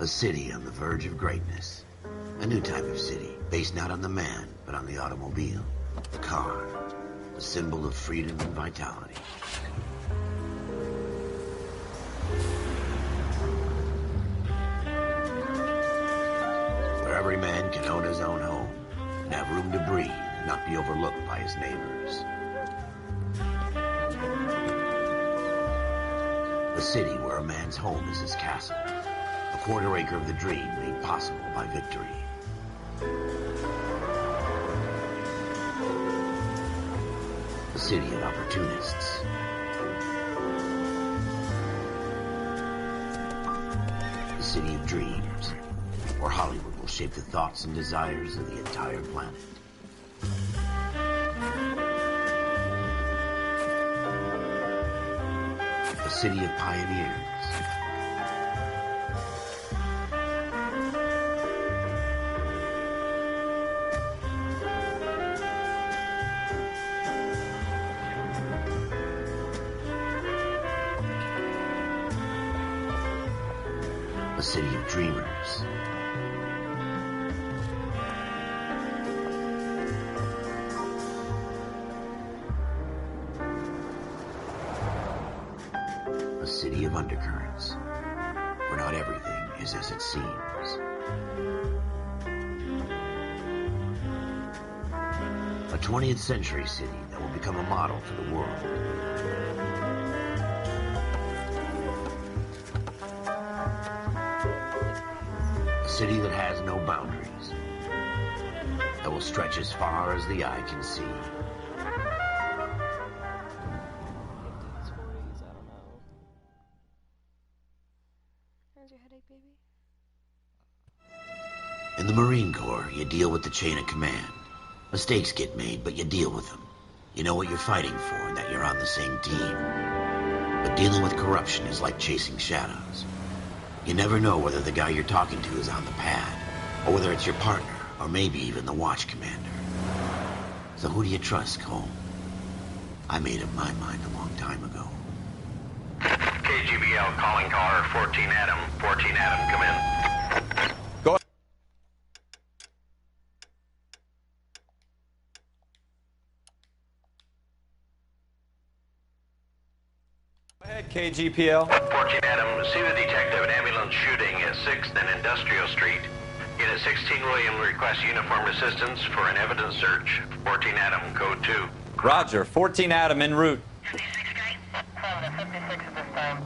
A city on the verge of greatness. A new type of city, based not on the man, but on the automobile. The car. The symbol of freedom and vitality. Where every man can own his own home and have room to breathe and not be overlooked by his neighbors. A city where a man's home is his castle. A quarter acre of the dream made possible by victory. A city of opportunists. A city of dreams, where Hollywood will shape the thoughts and desires of the entire planet. A city of pioneers. A city of dreamers. A city of undercurrents, where not everything is as it seems. A 20th century city that will become a model for the world. A city that has no boundaries, that will stretch as far as the eye can see. In the Marine Corps, you deal with the chain of command. Mistakes get made, but you deal with them. You know what you're fighting for and that you're on the same team. But dealing with corruption is like chasing shadows. You never know whether the guy you're talking to is on the pad, or whether it's your partner, or maybe even the watch commander. So who do you trust, Cole? I made up my mind a long time ago. KGBL calling caller 14 Adam. 14 Adam, come in. Go ahead, KGPL. 14 Adam, see the detective, an ambulance shooting at 6th and Industrial Street. Unit 16 William requests uniformed assistance for an evidence search. 14 Adam, code 2. Roger, 14 Adam en route. 56 Street, 56 at this time.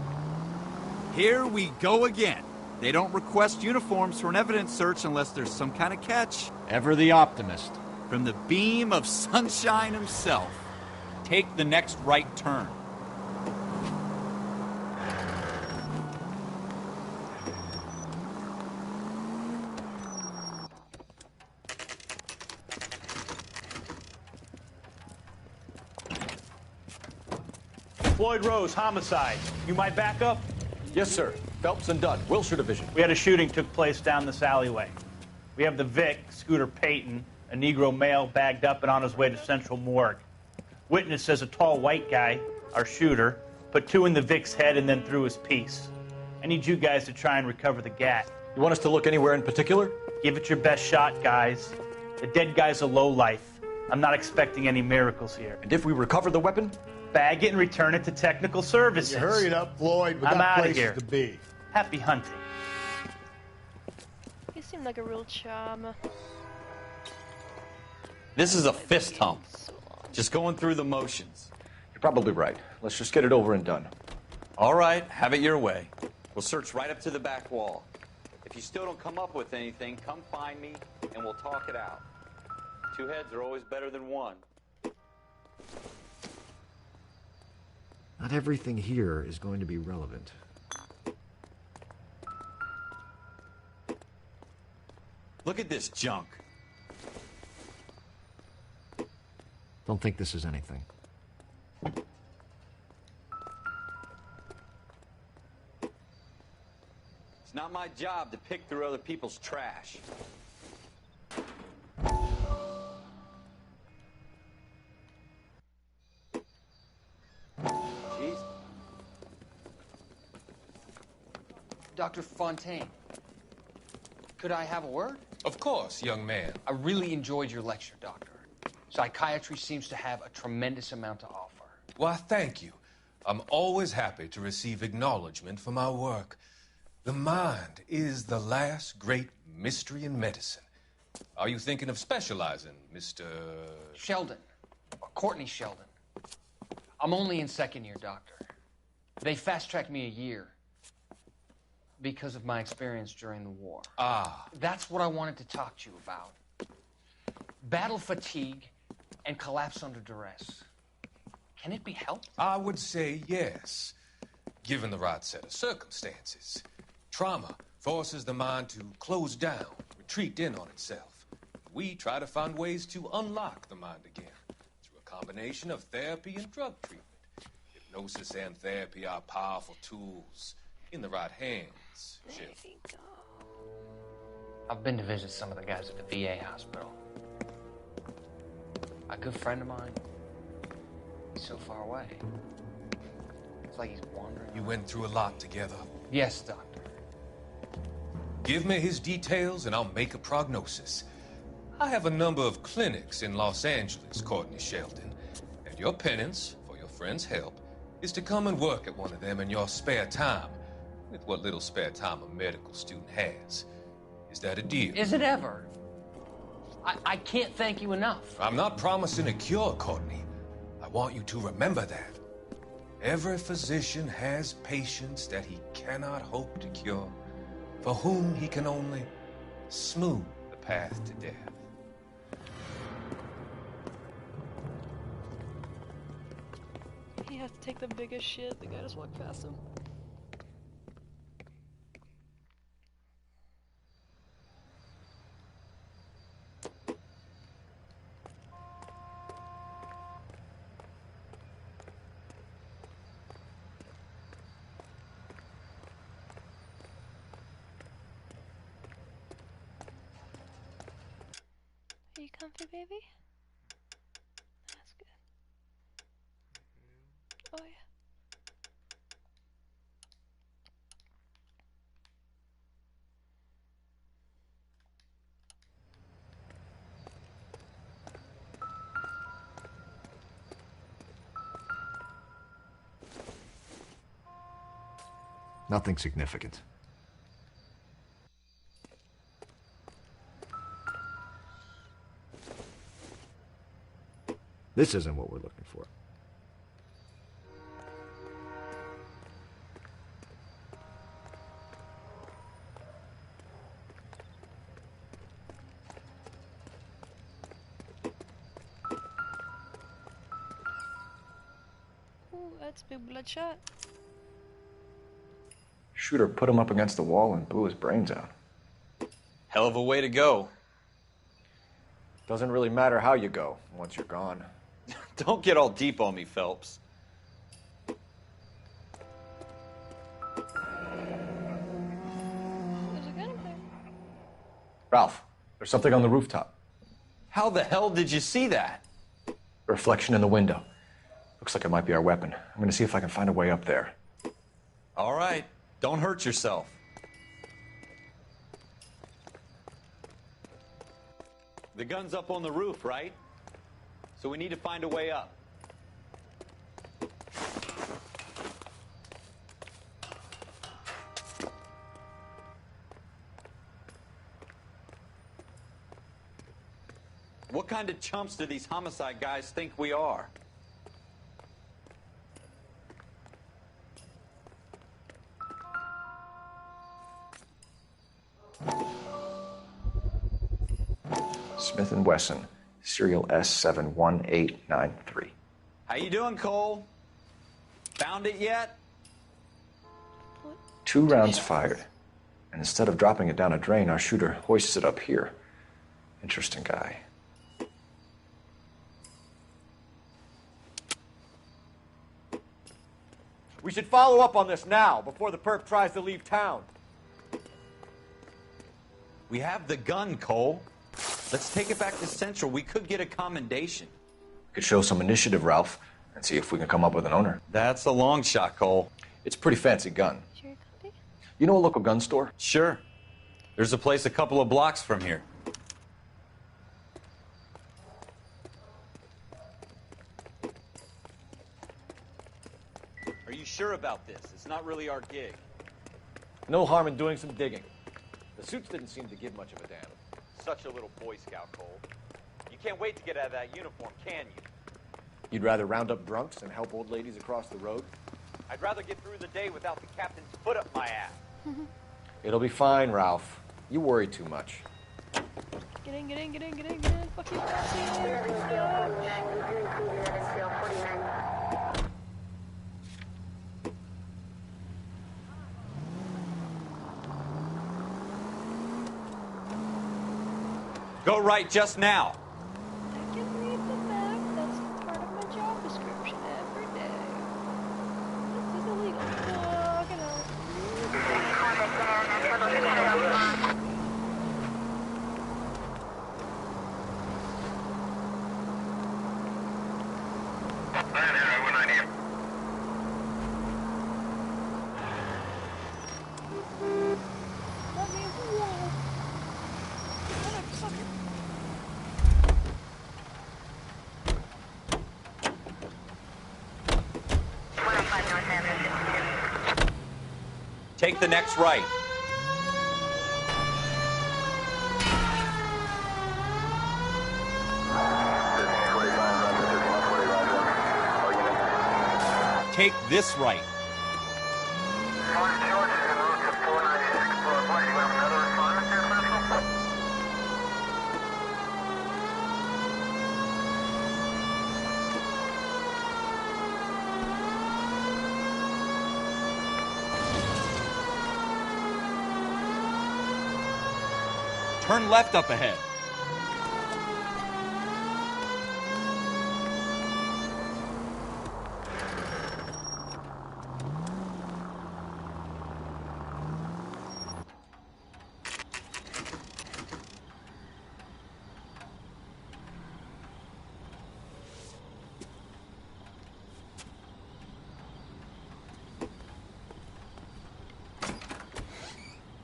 Here we go again. They don't request uniforms for an evidence search unless there's some kind of catch. Ever the optimist. From the beam of sunshine himself. Take the next right turn. Floyd Rose, homicide. You my backup? Yes, sir. Phelps and Dunn, Wilshire Division. We had a shooting took place down this alleyway. We have the Vic, Scooter Payton, a Negro male bagged up and on his way to Central Morgue. Witness says a tall white guy, our shooter, put 2 in the Vic's head and then threw his piece. I need you guys to try and recover the gat. You want us to look anywhere in particular? Give it your best shot, guys. The dead guy's a lowlife. I'm not expecting any miracles here. And if we recover the weapon? Bag it and return it to technical services. You hurried up, Floyd. We I'm got outta places here. to be. Happy hunting. He seemed like a real chum. This is a fist hump. Just going through the motions. You're probably right. Let's just get it over and done. All right, have it your way. We'll search right up to the back wall. If you still don't come up with anything, come find me and we'll talk it out. 2 heads are always better than 1. Not everything here is going to be relevant. Look at this junk. Don't think this is anything. It's not my job to pick through other people's trash. Dr. Fontaine, Could I have a word? Of course, young man. I really enjoyed your lecture, Doctor. Psychiatry seems to have a tremendous amount to offer. Why, thank you. I'm always happy to receive acknowledgement for my work. The mind is the last great mystery in medicine. Are you thinking of specializing, Mr. Sheldon, or Courtney Sheldon. I'm only in second year, Doctor. They fast-tracked me a year because of my experience during the war. Ah. That's what I wanted to talk to you about. Battle fatigue and collapse under duress. Can it be helped? I would say yes, given the right set of circumstances. Trauma forces the mind to close down, retreat in on itself. We try to find ways to unlock the mind again through a combination of therapy and drug treatment. Hypnosis and therapy are powerful tools in the right hands, Shiv. I've been to visit some of the guys at the VA hospital. A good friend of mine, he's so far away. It's like he's wandering. You went through a lot together. Yes, Doctor. Give me his details and I'll make a prognosis. I have a number of clinics in Los Angeles, Courtney Sheldon, and your penance, for your friend's help, is to come and work at one of them in your spare time, with what little spare time a medical student has. Is that a deal? Is it ever? I can't thank you enough. I'm not promising a cure, Courtney. I want you to remember that. Every physician has patients that he cannot hope to cure, for whom he can only smooth the path to death. He has to take the biggest shit. The guy just walked past him. Are you comfy, baby? That's good. Oh, yeah. Nothing significant. This isn't what we're looking for. Ooh, that's big bloodshot. Shooter put him up against the wall and blew his brains out. Hell of a way to go. Doesn't really matter how you go once you're gone. Don't get all deep on me, Phelps. There's a gun up there. Ralph, there's something on the rooftop. How the hell did you see that? A reflection in the window. Looks like it might be our weapon. I'm gonna see if I can find a way up there. All right, don't hurt yourself. The gun's up on the roof, right? So we need to find a way up. What kind of chumps do these homicide guys think we are? Smith & Wesson, serial S71893. How you doing, Cole? Found it yet? 2 rounds fired. And instead of dropping it down a drain, our shooter hoists it up here. Interesting guy. We should follow up on this now, before the perp tries to leave town. We have the gun, Cole. Let's take it back to Central. We could get a commendation. We could show some initiative, Ralph, and see if we can come up with an owner. That's a long shot, Cole. It's a pretty fancy gun. Sure, comfy? You know a local gun store? Sure. There's a place a couple of blocks from here. Are you sure about this? It's not really our gig. No harm in doing some digging. The suits didn't seem to give much of a damn. Such a little Boy Scout, Cole. You can't wait to get out of that uniform, can you? You'd rather round up drunks than help old ladies across the road? I'd rather get through the day without the captain's foot up my ass. It'll be fine, Ralph. You worry too much. Get in, get in, get in, get in, get in. Fuck you, Go right just now. I can read the map. That's part of my job description every day. This is illegal. Fucking hell. Let me whoa. Motherfucker. Take the next right. Take this right. Turn left up ahead.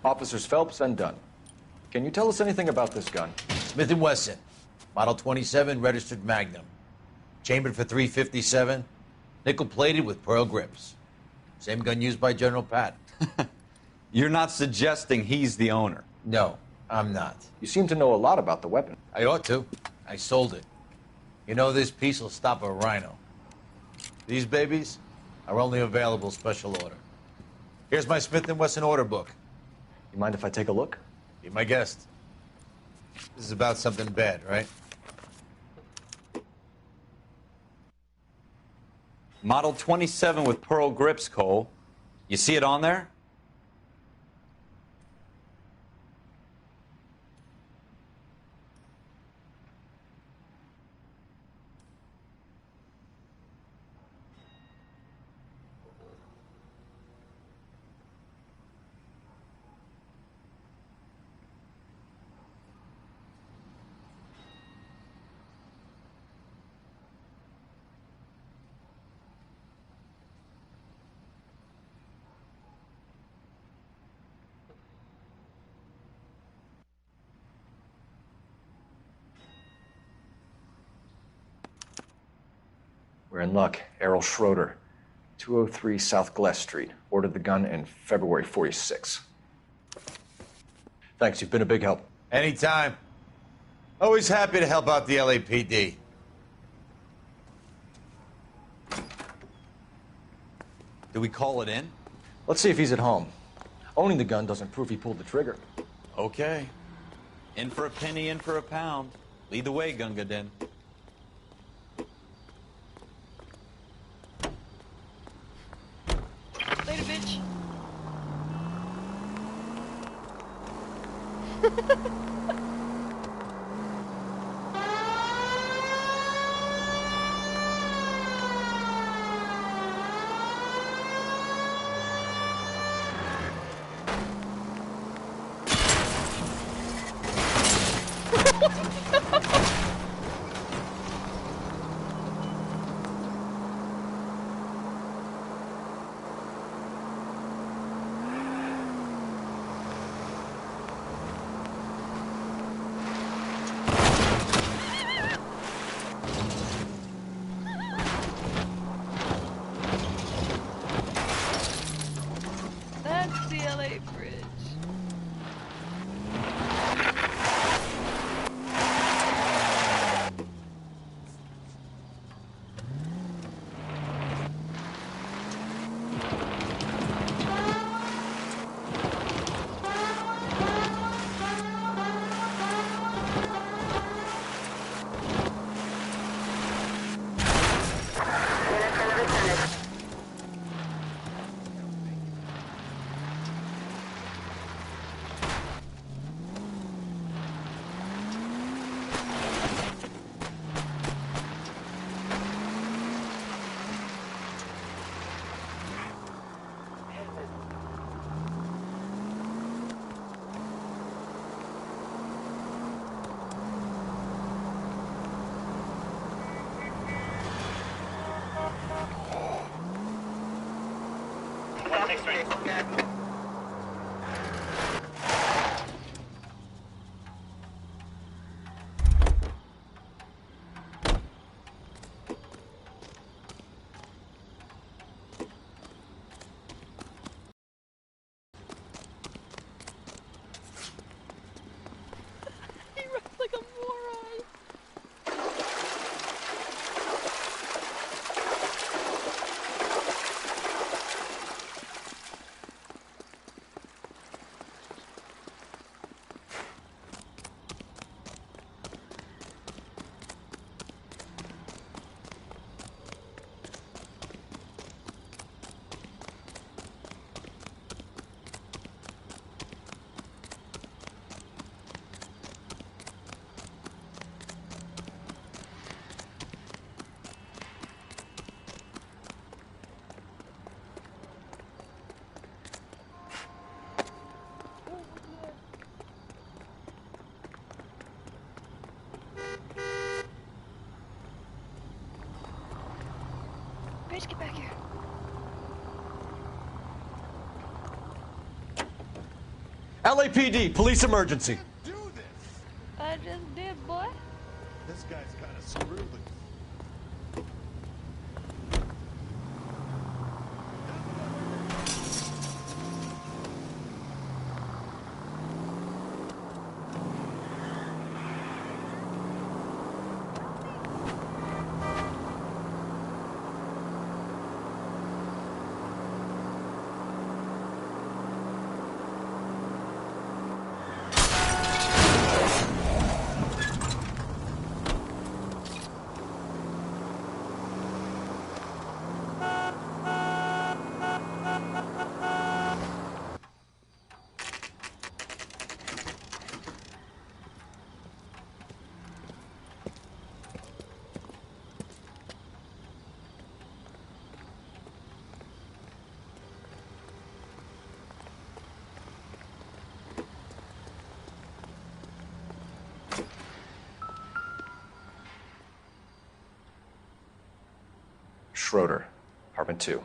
Officers Phelps and Dunn. Can you tell us anything about this gun? Smith & Wesson, Model 27, registered Magnum. Chambered for .357, nickel-plated with pearl grips. Same gun used by General Patton. You're not suggesting he's the owner? No, I'm not. You seem to know a lot about the weapon. I ought to. I sold it. You know, this piece will stop a rhino. These babies are only available special order. Here's my Smith & Wesson order book. You mind if I take a look? Be my guest. This is about something bad, right? Model 27 with pearl grips, Cole. You see it on there? We're in luck. Errol Schroeder, 203 South Gless Street. Ordered the gun in February '46. Thanks, you've been a big help. Anytime. Always happy to help out the LAPD. Do we call it in? Let's see if he's at home. Owning the gun doesn't prove he pulled the trigger. Okay. In for a penny, in for a pound. Lead the way, Gunga Din. Later, bitch. He runs like a moron. Bitch, get back here. LAPD, police emergency. I just did, boy. This guy's kind of screwed. Schroeder, apartment 2.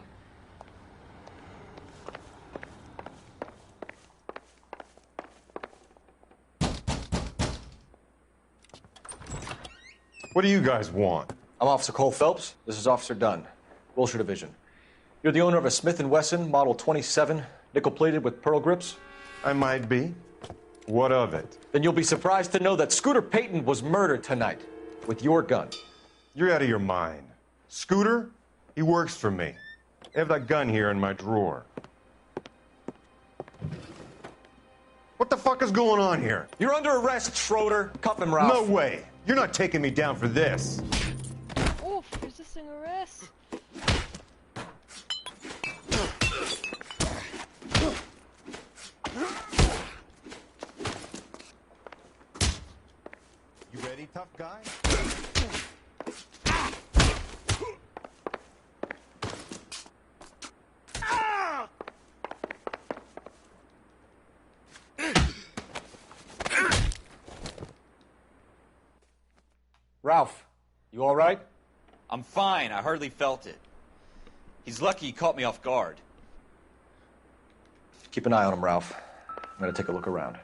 What do you guys want? I'm Officer Cole Phelps. This is Officer Dunn, Wilshire Division. You're the owner of a Smith & Wesson Model 27, nickel-plated with pearl grips? I might be. What of it? Then you'll be surprised to know that Scooter Payton was murdered tonight with your gun. You're out of your mind. Scooter? He works for me. I have that gun here in my drawer. What the fuck is going on here? You're under arrest, Schroeder. Cuff him, Ralph. No way. You're not taking me down for this. Oof, resisting arrest. You ready, tough guy? Ralph, you all right? I'm fine. I hardly felt it. He's lucky he caught me off guard. Keep an eye on him, Ralph. I'm gonna take a look around.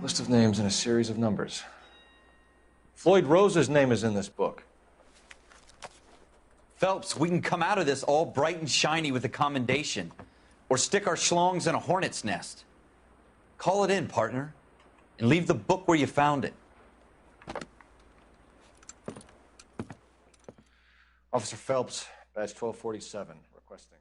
List of names and a series of numbers. Floyd Rose's name is in this book. Phelps, we can come out of this all bright and shiny with a commendation. Or stick our schlongs in a hornet's nest. Call it in, partner. And leave the book where you found it. Officer Phelps, badge 1247, requesting.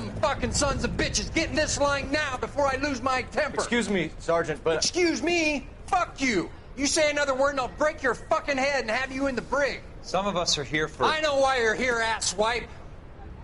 dumb fucking sons of bitches. Get in this line now before I lose my temper. Excuse me, Sergeant, but... Excuse me? Fuck you. You say another word and I'll break your fucking head and have you in the brig. Some of us are here for... I know why you're here, asswipe.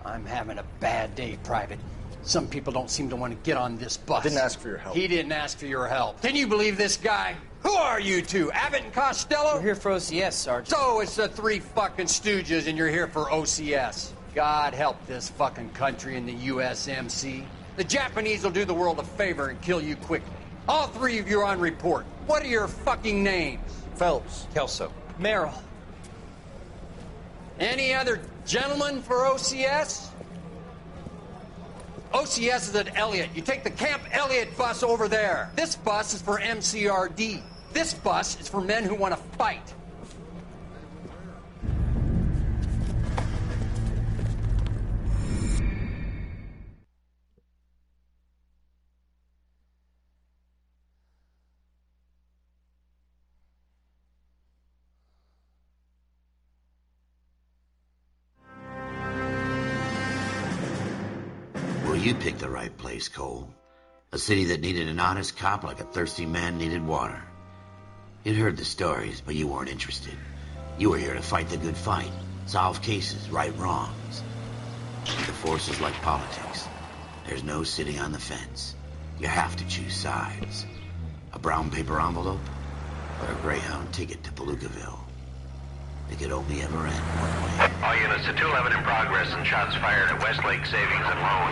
I'm having a bad day, Private. Some people don't seem to want to get on this bus. I didn't ask for your help. He didn't ask for your help. Can you believe this guy? Who are you two? Abbott and Costello? We're here for OCS, Sergeant. So it's the three fucking stooges and you're here for OCS. God help this fucking country and the USMC. The Japanese will do the world a favor and kill you quickly. All three of you are on report. What are your fucking names? Phelps. Kelso. Merrill. Any other gentlemen for OCS? OCS is at Elliott. You take the Camp Elliott bus over there. This bus is for MCRD. This bus is for men who want to fight. You picked the right place, Cole. A city that needed an honest cop like a thirsty man needed water. You'd heard the stories, but you weren't interested. You were here to fight the good fight, solve cases, right wrongs. The force is like politics. There's no sitting on the fence. You have to choose sides. A brown paper envelope or a Greyhound ticket to Palookaville. It could only ever end one way. All units to 211 in progress and shots fired at Westlake Savings and Loan,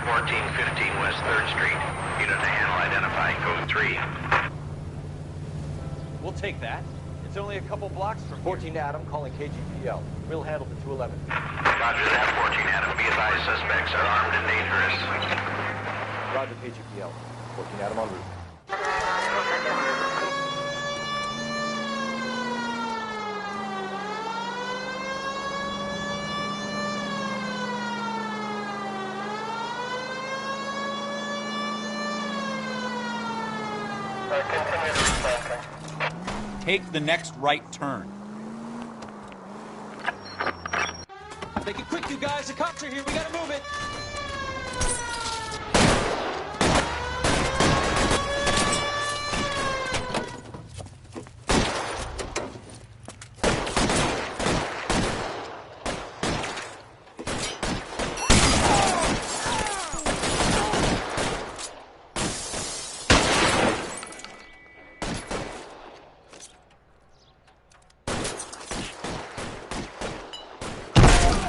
1415 West 3rd Street. Unit to handle identify code 3. We'll take that. It's only a couple blocks from 14 Adam calling KGPL. We'll handle the 211. Roger that, 14 Adam. Be advised, suspects are armed and dangerous. Roger, KGPL. 14 Adam en route. Take the next right turn. Make it quick, you guys. The cops are here. We gotta move it.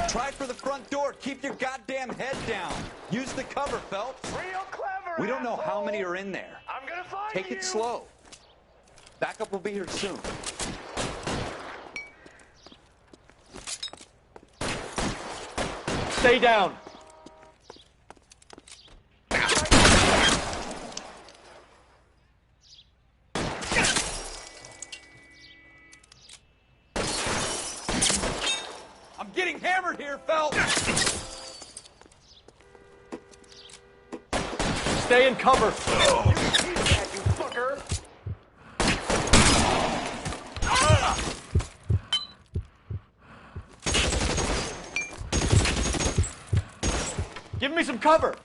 Try for the front door. Keep your goddamn head down. Use the cover, Phelps. Real clever. We don't know how many are in there. I'm gonna find Take you. it slow. Backup will be here soon. Stay down. I'm getting hammered here, Phelps. Stay in cover. You fucker. Give me some cover.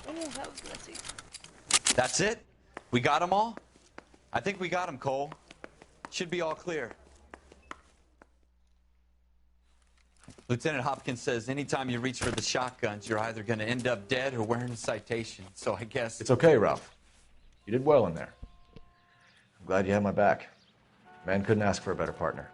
Oh, that was messy. That's it? We got them all? I think we got them, Cole. Should be all clear. Lieutenant Hopkins says anytime you reach for the shotguns, you're either going to end up dead or wearing a citation. So I guess... It's okay, Ralph. You did well in there. I'm glad you had my back. Man couldn't ask for a better partner.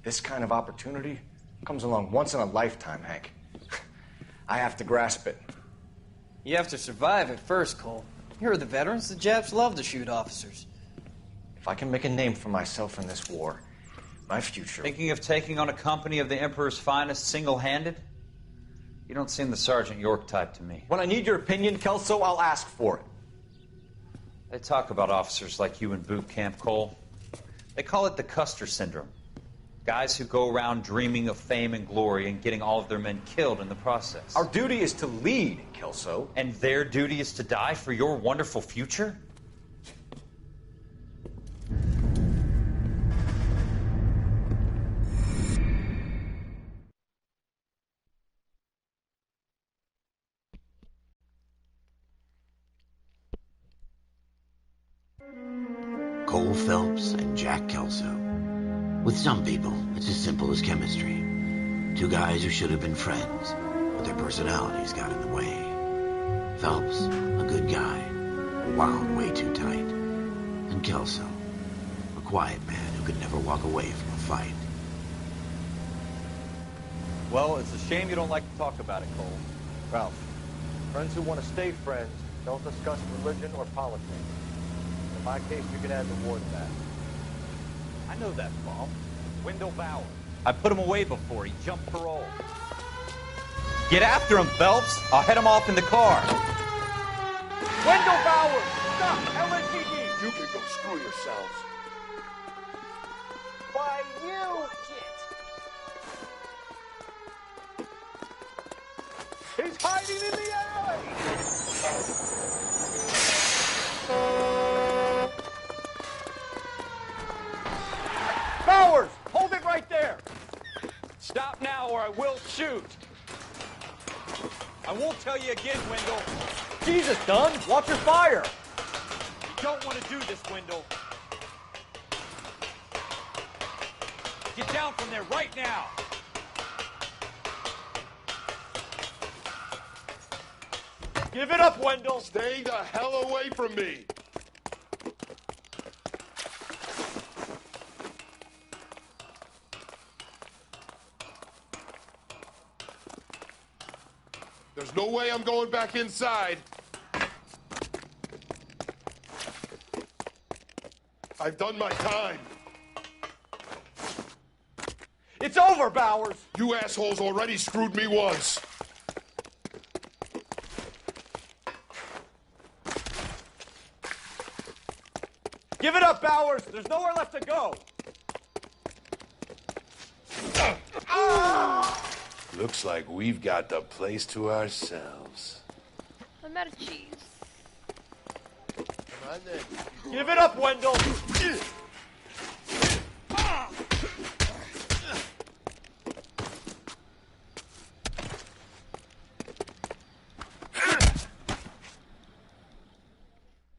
This kind of opportunity comes along once in a lifetime, Hank. I have to grasp it. You have to survive it first, Cole. Here are the veterans. The Japs love to shoot officers. If I can make a name for myself in this war, my future... Thinking of taking on a company of the Emperor's finest single-handed? You don't seem the Sergeant York type to me. When I need your opinion, Kelso, I'll ask for it. They talk about officers like you in boot camp, Cole. They call it the Custer syndrome. Guys who go around dreaming of fame and glory and getting all of their men killed in the process. Our duty is to lead, Kelso. And their duty is to die for your wonderful future? Cole Phelps and Jack Kelso. With some people, it's as simple as chemistry. Two guys who should have been friends, but their personalities got in the way. Phelps, a good guy, wound way too tight. And Kelso, a quiet man who could never walk away from a fight. Well, it's a shame you don't like to talk about it, Cole. Ralph, friends who want to stay friends don't discuss religion or politics. In my case, you can add the war to that. I know that, Paul. Wendell Bauer. I put him away before. He jumped parole. Get after him, Phelps. I'll head him off in the car. Wendell Bauer! Stop! LSPD! You can go screw yourselves. Why, you kid! He's hiding in the alley! Bowers! Hold it right there! Stop now or I will shoot. I won't tell you again, Wendell. Jesus, Dunn! Watch your fire! You don't want to do this, Wendell. Get down from there right now. Give it up, Wendell! Stay the hell away from me! There's no way I'm going back inside. I've done my time. It's over, Bowers! You assholes already screwed me once. Give it up, Bowers! There's nowhere left to go! Looks like we've got the place to ourselves. I'm out of cheese. Come on then. Give it up, Wendell!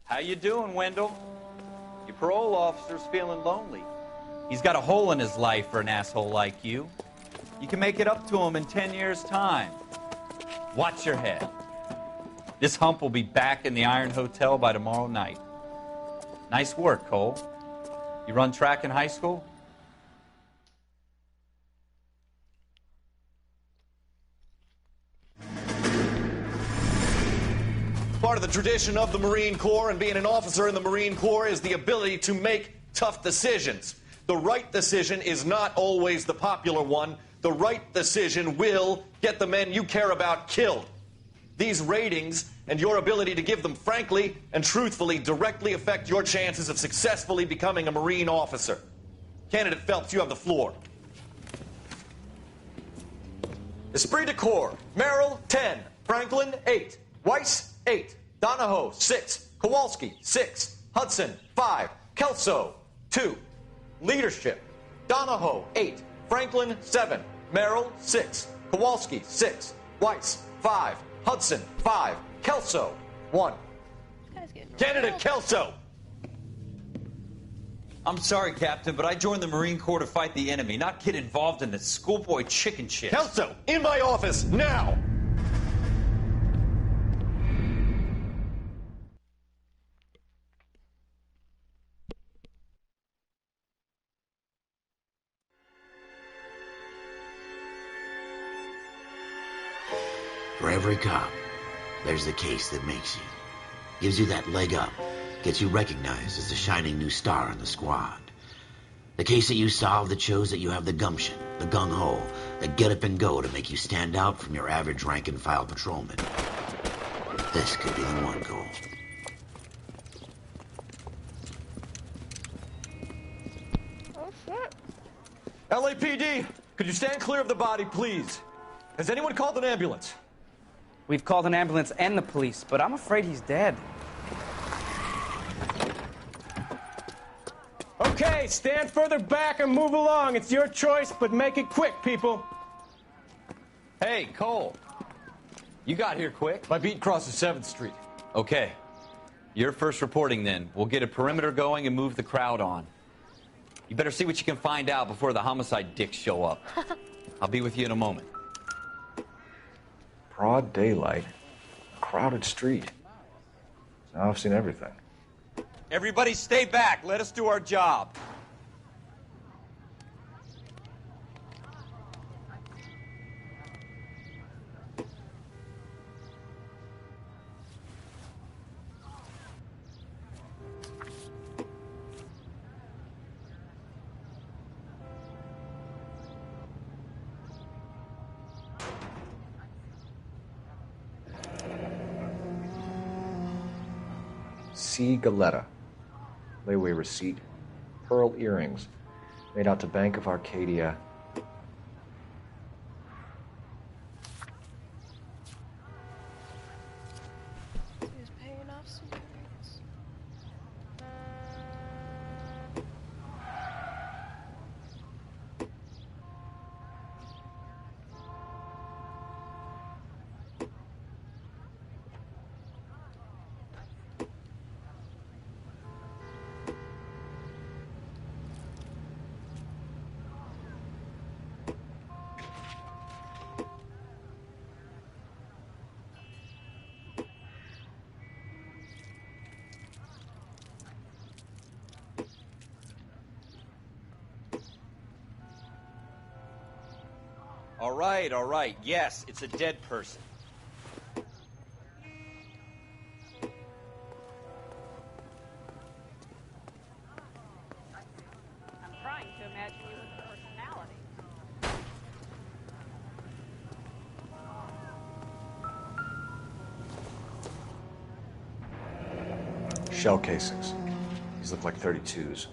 How you doing, Wendell? Your parole officer's feeling lonely. He's got a hole in his life for an asshole like you. You can make it up to him in 10 years' time. Watch your head. This hump will be back in the Iron Hotel by tomorrow night. Nice work, Cole. You run track in high school? Part of the tradition of the Marine Corps and being an officer in the Marine Corps is the ability to make tough decisions. The right decision is not always the popular one. The right decision will get the men you care about killed. These ratings and your ability to give them frankly and truthfully directly affect your chances of successfully becoming a Marine officer. Candidate Phelps, you have the floor. Esprit de Corps, Merrill, 10. Franklin, 8. Weiss, 8. Donahoe, 6. Kowalski, 6. Hudson, 5. Kelso, 2. Leadership, Donahoe, 8. Franklin, 7. Merrill, 6. Kowalski, 6. Weiss, 5. Hudson, 5. Kelso, 1. Candidate Kelso! I'm sorry, Captain, but I joined the Marine Corps to fight the enemy, not get involved in this schoolboy chicken shit. Kelso, in my office, now! For every cop, there's the case that makes you. Gives you that leg up. Gets you recognized as the shining new star in the squad. The case that you solve that shows that you have the gumption, the gung-ho, the get up and go to make you stand out from your average rank-and-file patrolman. This could be the one, Cole. Oh, shit. LAPD, could you stand clear of the body, please? Has anyone called an ambulance? We've called an ambulance and the police, but I'm afraid he's dead. Okay, stand further back and move along. It's your choice, but make it quick, people. Hey, Cole. You got here quick. My beat crosses 7th Street. Okay. You're first reporting then. We'll get a perimeter going and move the crowd on. You better see what you can find out before the homicide dicks show up. I'll be with you in a moment. Broad daylight, crowded street. Now I've seen everything. Everybody stay back. Let us do our job. C. Galetta. Layaway receipt. Pearl earrings. Made out to Bank of Arcadia. Who's paying off some debts? All right. Yes, it's a dead person. I'm trying to imagine you with a personality. Shell casings. These look like 32s.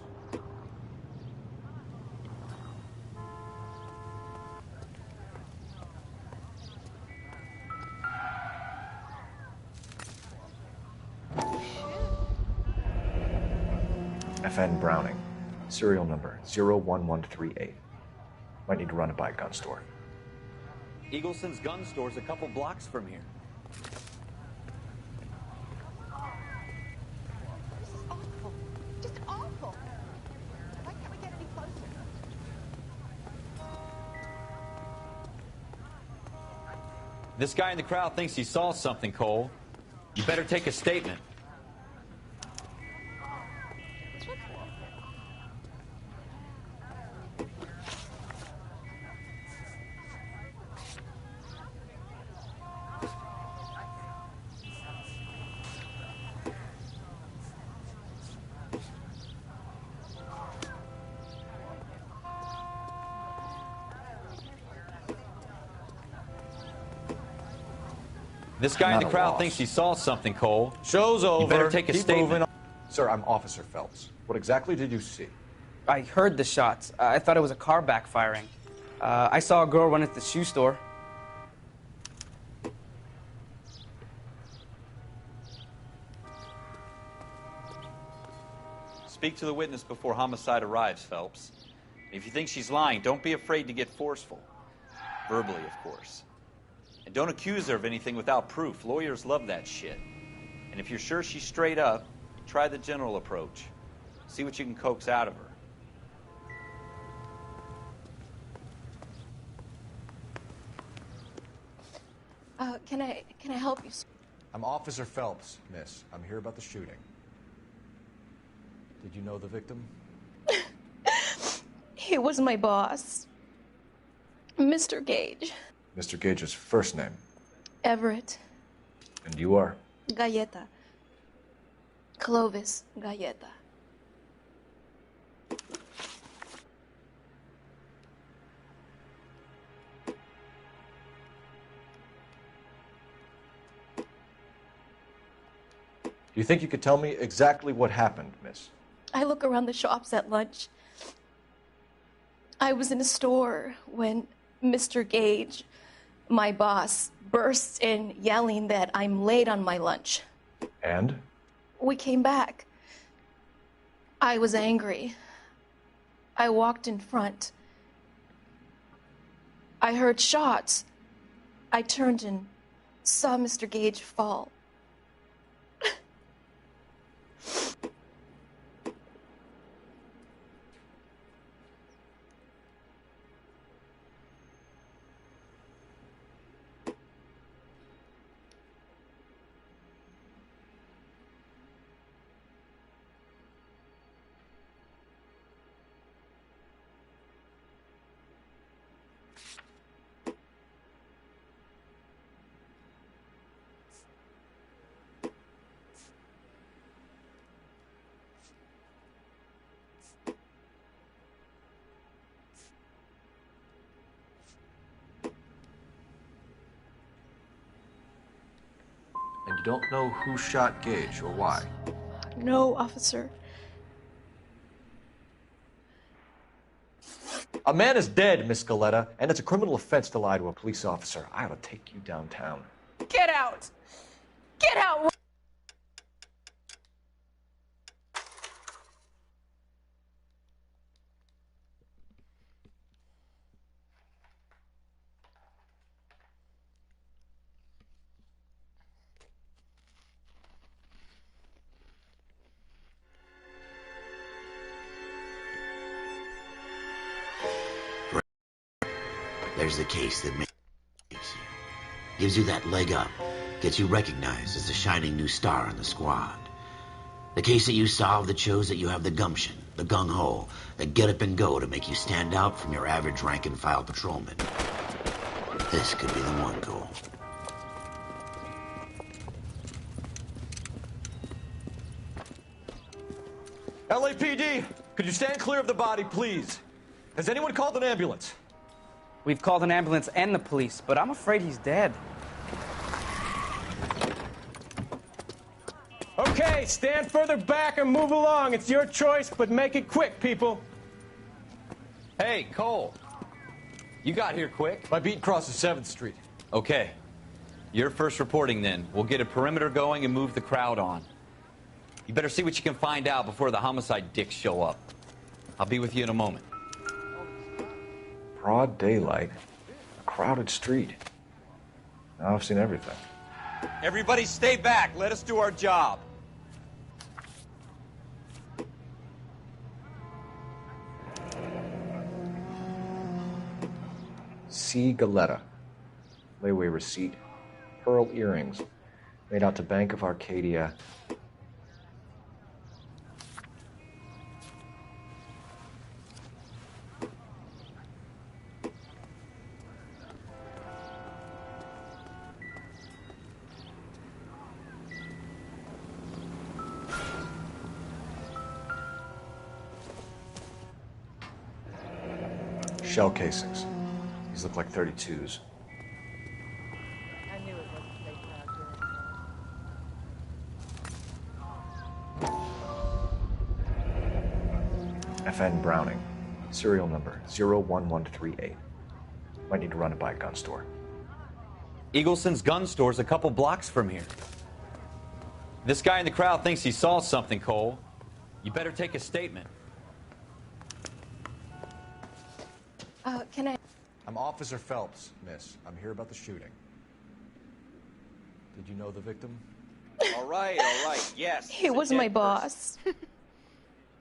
FN Browning. Serial number 01138. Might need to run it by a gun store. Eagleson's gun store's a couple blocks from here. This is awful. Just awful. Why can't we get any closer? This guy in the crowd thinks he saw something, Cole. You better take a statement. This guy in the crowd thinks he saw something, Cole. Show's over. You better take a Keep statement. moving. Sir, I'm Officer Phelps. What exactly did you see? I heard the shots. I thought it was a car backfiring. I saw a girl run at the shoe store. Speak to the witness before homicide arrives, Phelps. If you think she's lying, don't be afraid to get forceful. Verbally, of course. And don't accuse her of anything without proof. Lawyers love that shit. And if you're sure she's straight up, try the general approach. See what you can coax out of her. Can I help you? I'm Officer Phelps, miss. I'm here about the shooting. Did you know the victim? He was my boss, Mr. Gage. Mr. Gage's first name. Everett. And you are? Galleta. Clovis Galleta. Do you think you could tell me exactly what happened, miss? I look around the shops at lunch. I was in a store when Mr. Gage, my boss, bursts in yelling that I'm late on my lunch. And? We came back. I was angry. I walked in front. I heard shots. I turned and saw Mr. Gage fall. And you don't know who shot Gage or why? No, officer. A man is dead, Miss Galetta, and it's a criminal offense to lie to a police officer. I ought to take you downtown. Get out! Get out! There's the case that makes you. Gives you that leg up. Gets you recognized as the shining new star in the squad. The case that you solved that shows that you have the gumption, the gung-ho, the get up and go to make you stand out from your average rank-and-file patrolman. This could be the one, Cole. LAPD, could you stand clear of the body, please? Has anyone called an ambulance? We've called an ambulance and the police, but I'm afraid he's dead. Okay, stand further back and move along. It's your choice, but make it quick, people. Hey, Cole. You got here quick. My beat crosses 7th Street. Okay. You're first reporting then. We'll get a perimeter going and move the crowd on. You better see what you can find out before the homicide dicks show up. I'll be with you in a moment. Broad daylight, a crowded street. Now I've seen everything. Everybody stay back. Let us do our job. C. Galetta. Layaway receipt. Pearl earrings. Made out to Bank of Arcadia. Shell casings. These look like 32s. I knew it wasn't taken out good. FN Browning. Serial number 01138. Might need to run it by a gun store. Eagleson's gun store's a couple blocks from here. This guy in the crowd thinks he saw something, Cole. You better take a statement. Can I... I'm Officer Phelps, miss. I'm here about the shooting. Did you know the victim? All right, yes. He was my boss.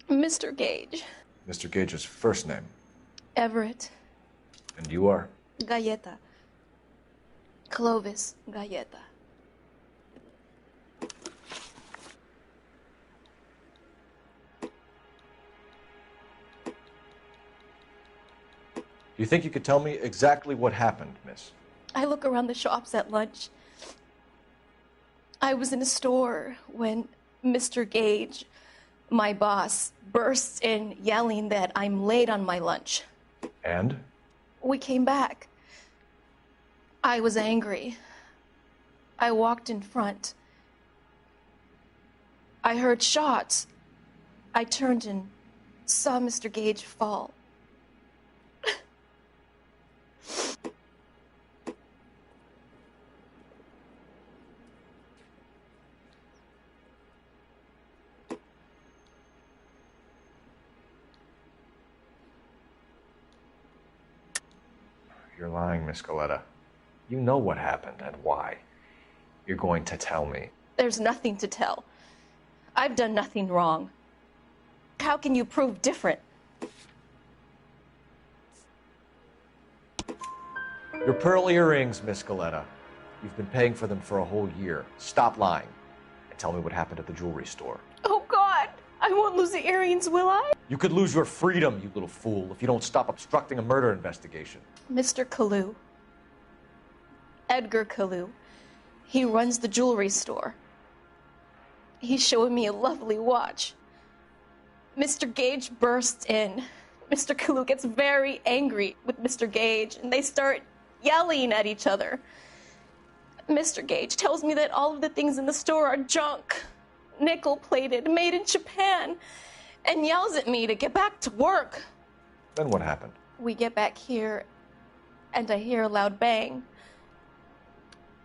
Mr. Gage. Mr. Gage's first name. Everett. And you are? Galleta. Clovis Galleta. Do you think you could tell me exactly what happened, miss? I look around the shops at lunch. I was in a store when Mr. Gage, my boss, bursts in yelling that I'm late on my lunch. And? We came back. I was angry. I walked in front. I heard shots. I turned and saw Mr. Gage fall. You're lying, Miss Coletta. You know what happened and why. You're going to tell me. There's nothing to tell. I've done nothing wrong. How can you prove different? Your pearl earrings, Miss Coletta. You've been paying for them for a whole year. Stop lying and tell me what happened at the jewelry store. Oh, God! I won't lose the earrings, will I? You could lose your freedom, you little fool, if you don't stop obstructing a murder investigation. Mr. Kalu. Edgar Kalu. He runs the jewelry store. He's showing me a lovely watch. Mr. Gage bursts in. Mr. Kalu gets very angry with Mr. Gage, and they start yelling at each other. Mr. Gage tells me that all of the things in the store are junk, nickel-plated, made in Japan, and yells at me to get back to work. Then what happened? We get back here, and I hear a loud bang.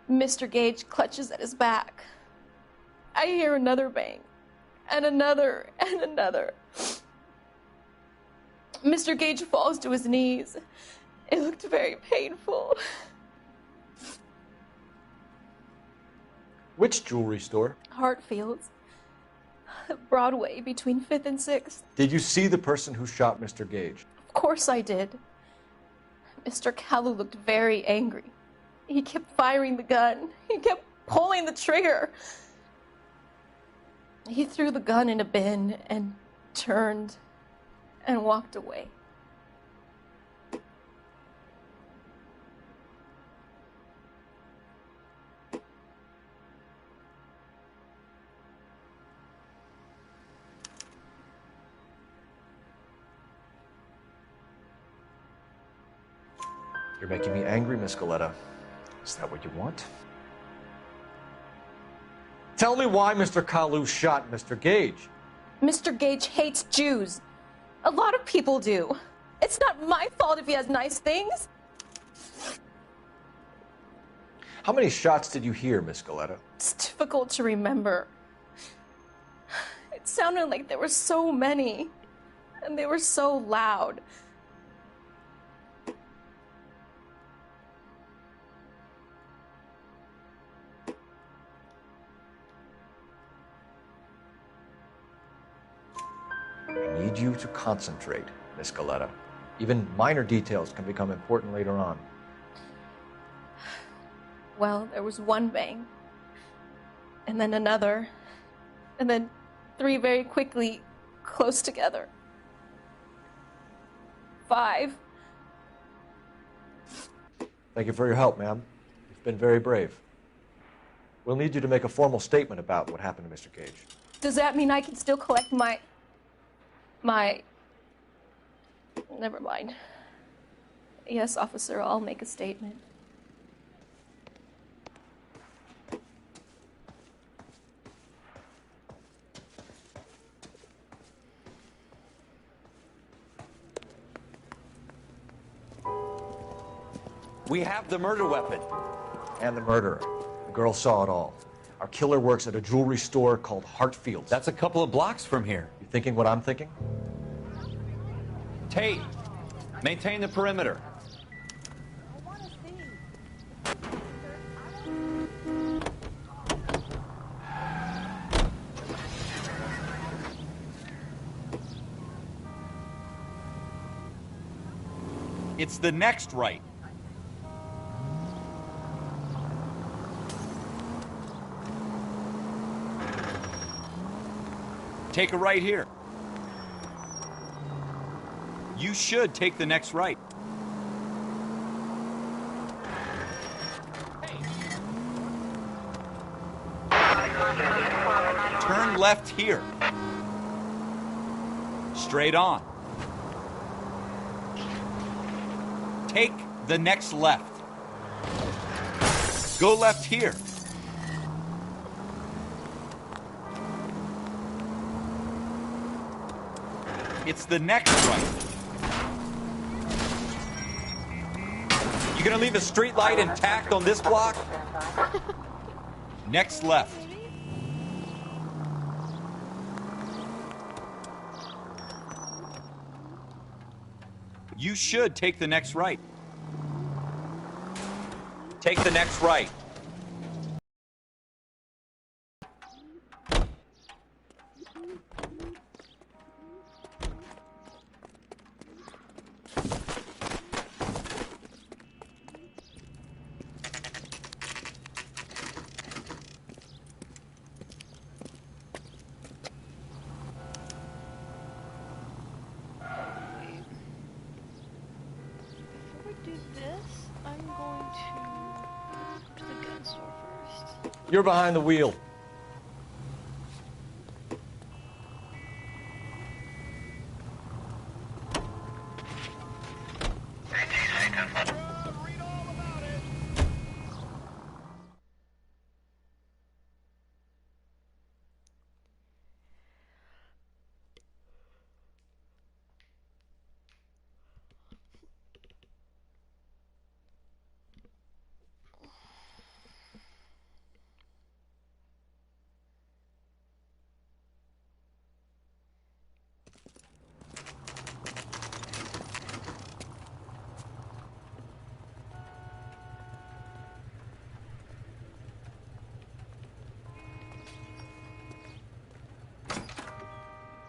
Mr. Gage clutches at his back. I hear another bang, and another, and another. Mr. Gage falls to his knees. It looked very painful. Which jewelry store? Hartfield's. Broadway, between 5th and 6th. Did you see the person who shot Mr. Gage? Of course I did. Mr. Kalu looked very angry. He kept firing the gun. He kept pulling the trigger. He threw the gun in a bin and turned and walked away. You're making me angry, Miss Coletta. Is that what you want? Tell me why Mr. Kalu shot Mr. Gage. Mr. Gage hates Jews. A lot of people do. It's not my fault if he has nice things. How many shots did you hear, Miss Coletta? It's difficult to remember. It sounded like there were so many, and they were so loud. I need you to concentrate, Miss Coletta. Even minor details can become important later on. Well, there was one bang, and then another, and then 3 very quickly, close together. 5. Thank you for your help, ma'am. You've been very brave. We'll need you to make a formal statement about what happened to Mr. Gage. Does that mean I can still collect my... Never mind. Yes, officer, I'll make a statement. We have the murder weapon. And the murderer. The girl saw it all. Our killer works at a jewelry store called Hartfield's. That's a couple of blocks from here. You thinking what I'm thinking? Tate, maintain the perimeter. It's the next right. Take a right here. You should take the next right. Turn left here. Straight on. Take the next left. Go left here. It's the next right. You gonna leave a street light intact on this block? Next left. You should take the next right. Take the next right. You're behind the wheel.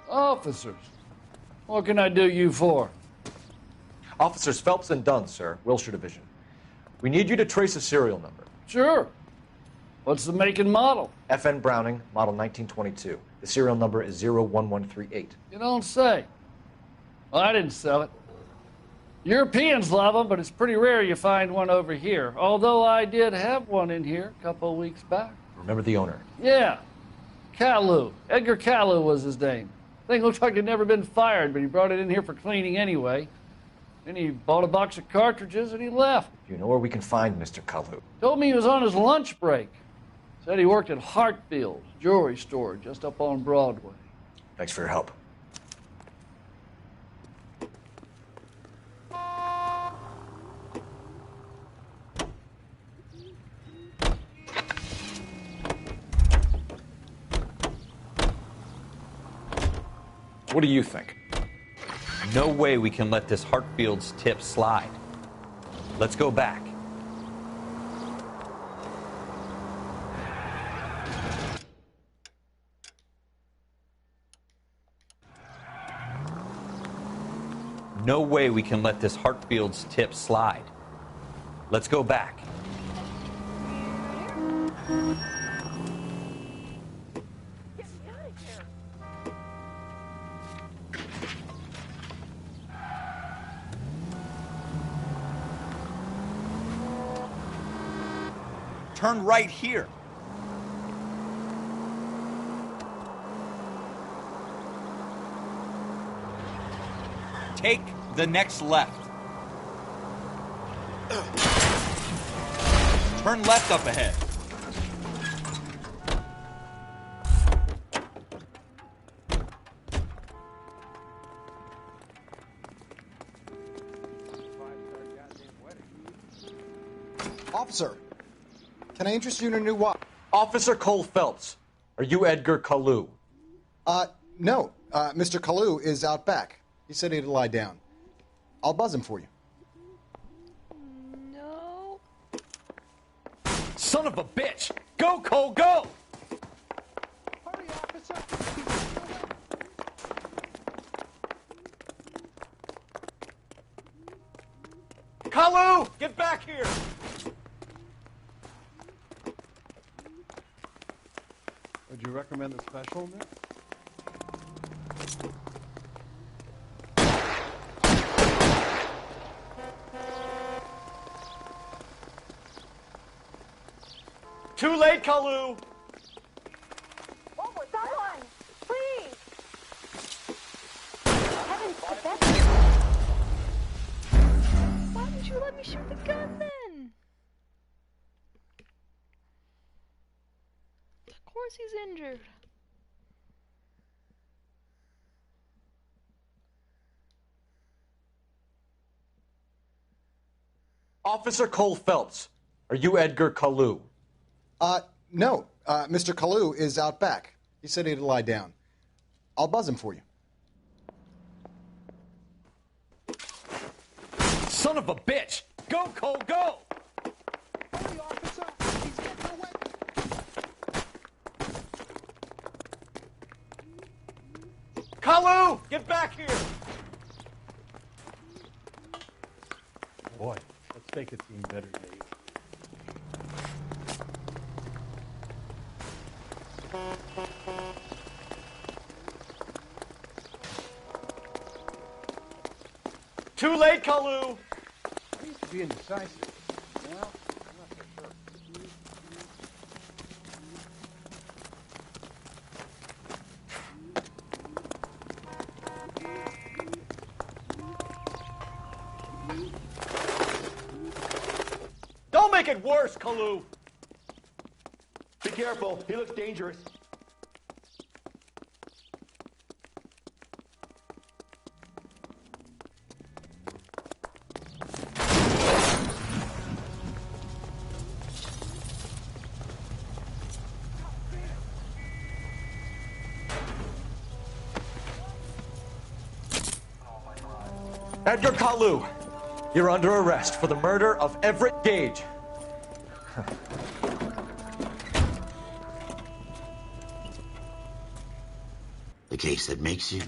Officers, what can I do you for? Officers Phelps and Dunn, sir, Wilshire Division. We need you to trace a serial number. Sure. What's the make and model? FN Browning, model 1922. The serial number is 01138. You don't say. Well, I didn't sell it. Europeans love them, but it's pretty rare you find one over here. Although I did have one in here a couple of weeks back. Remember the owner? Yeah. Kalu. Edgar Kalu was his name. Thing looked like it'd never been fired, but he brought it in here for cleaning anyway. Then he bought a box of cartridges and he left. Do you know where we can find Mr. Kalu? Told me he was on his lunch break. Said he worked at Hartfield's jewelry store just up on Broadway. Thanks for your help. What do you think? No way we can let this Hartfield's tip slide. Let's go back. No way we can let this Hartfield's tip slide. Let's go back. Turn right here. Take the next left. Turn left up ahead. Officer, can I interest you in a new watch? Officer Cole Phelps, are you Edgar Kalu? No. Mr. Kalu is out back. He said he'd lie down. I'll buzz him for you. No. Son of a bitch! Go, Cole, go! Hurry, officer! Kalu, get back here! Would you recommend a special, Nick? Too late, Kalu! Oh, someone! Please! Heavens, why didn't you let me shoot the gun then? Of course he's injured. Officer Cole Phelps, are you Edgar Kalu? No. Mr. Kalu is out back. He said he'd lie down. I'll buzz him for you. Son of a bitch! Go, Cole, go! Hurry, Kalu! Get back here! Boy, let's make it seem better, Dave. Too late, Kalu! I used to be indecisive. Well, I'm not so sure. Don't make it worse, Kalu! Be careful. He looks dangerous. Edgar Kalu, you're under arrest for the murder of Everett Gage. The case that makes you,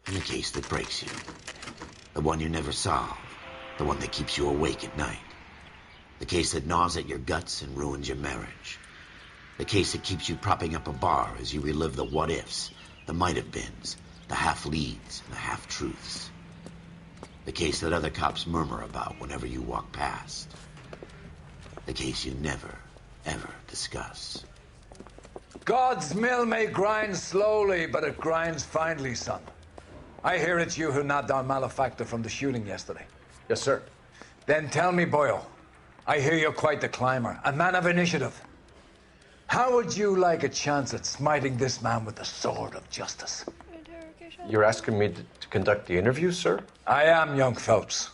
and the case that breaks you. The one you never solve, the one that keeps you awake at night. The case that gnaws at your guts and ruins your marriage. The case that keeps you propping up a bar as you relive the what-ifs, the might-have-beens, the half-leads, and the half-truths. The case that other cops murmur about whenever you walk past. The case you never, ever discuss. God's mill may grind slowly, but it grinds finely, son. I hear it's you who nabbed our malefactor from the shooting yesterday. Yes, sir. Then tell me, Boyle, I hear you're quite the climber, a man of initiative. How would you like a chance at smiting this man with the sword of justice? You're asking me to conduct the interview, sir? I am, young Phelps.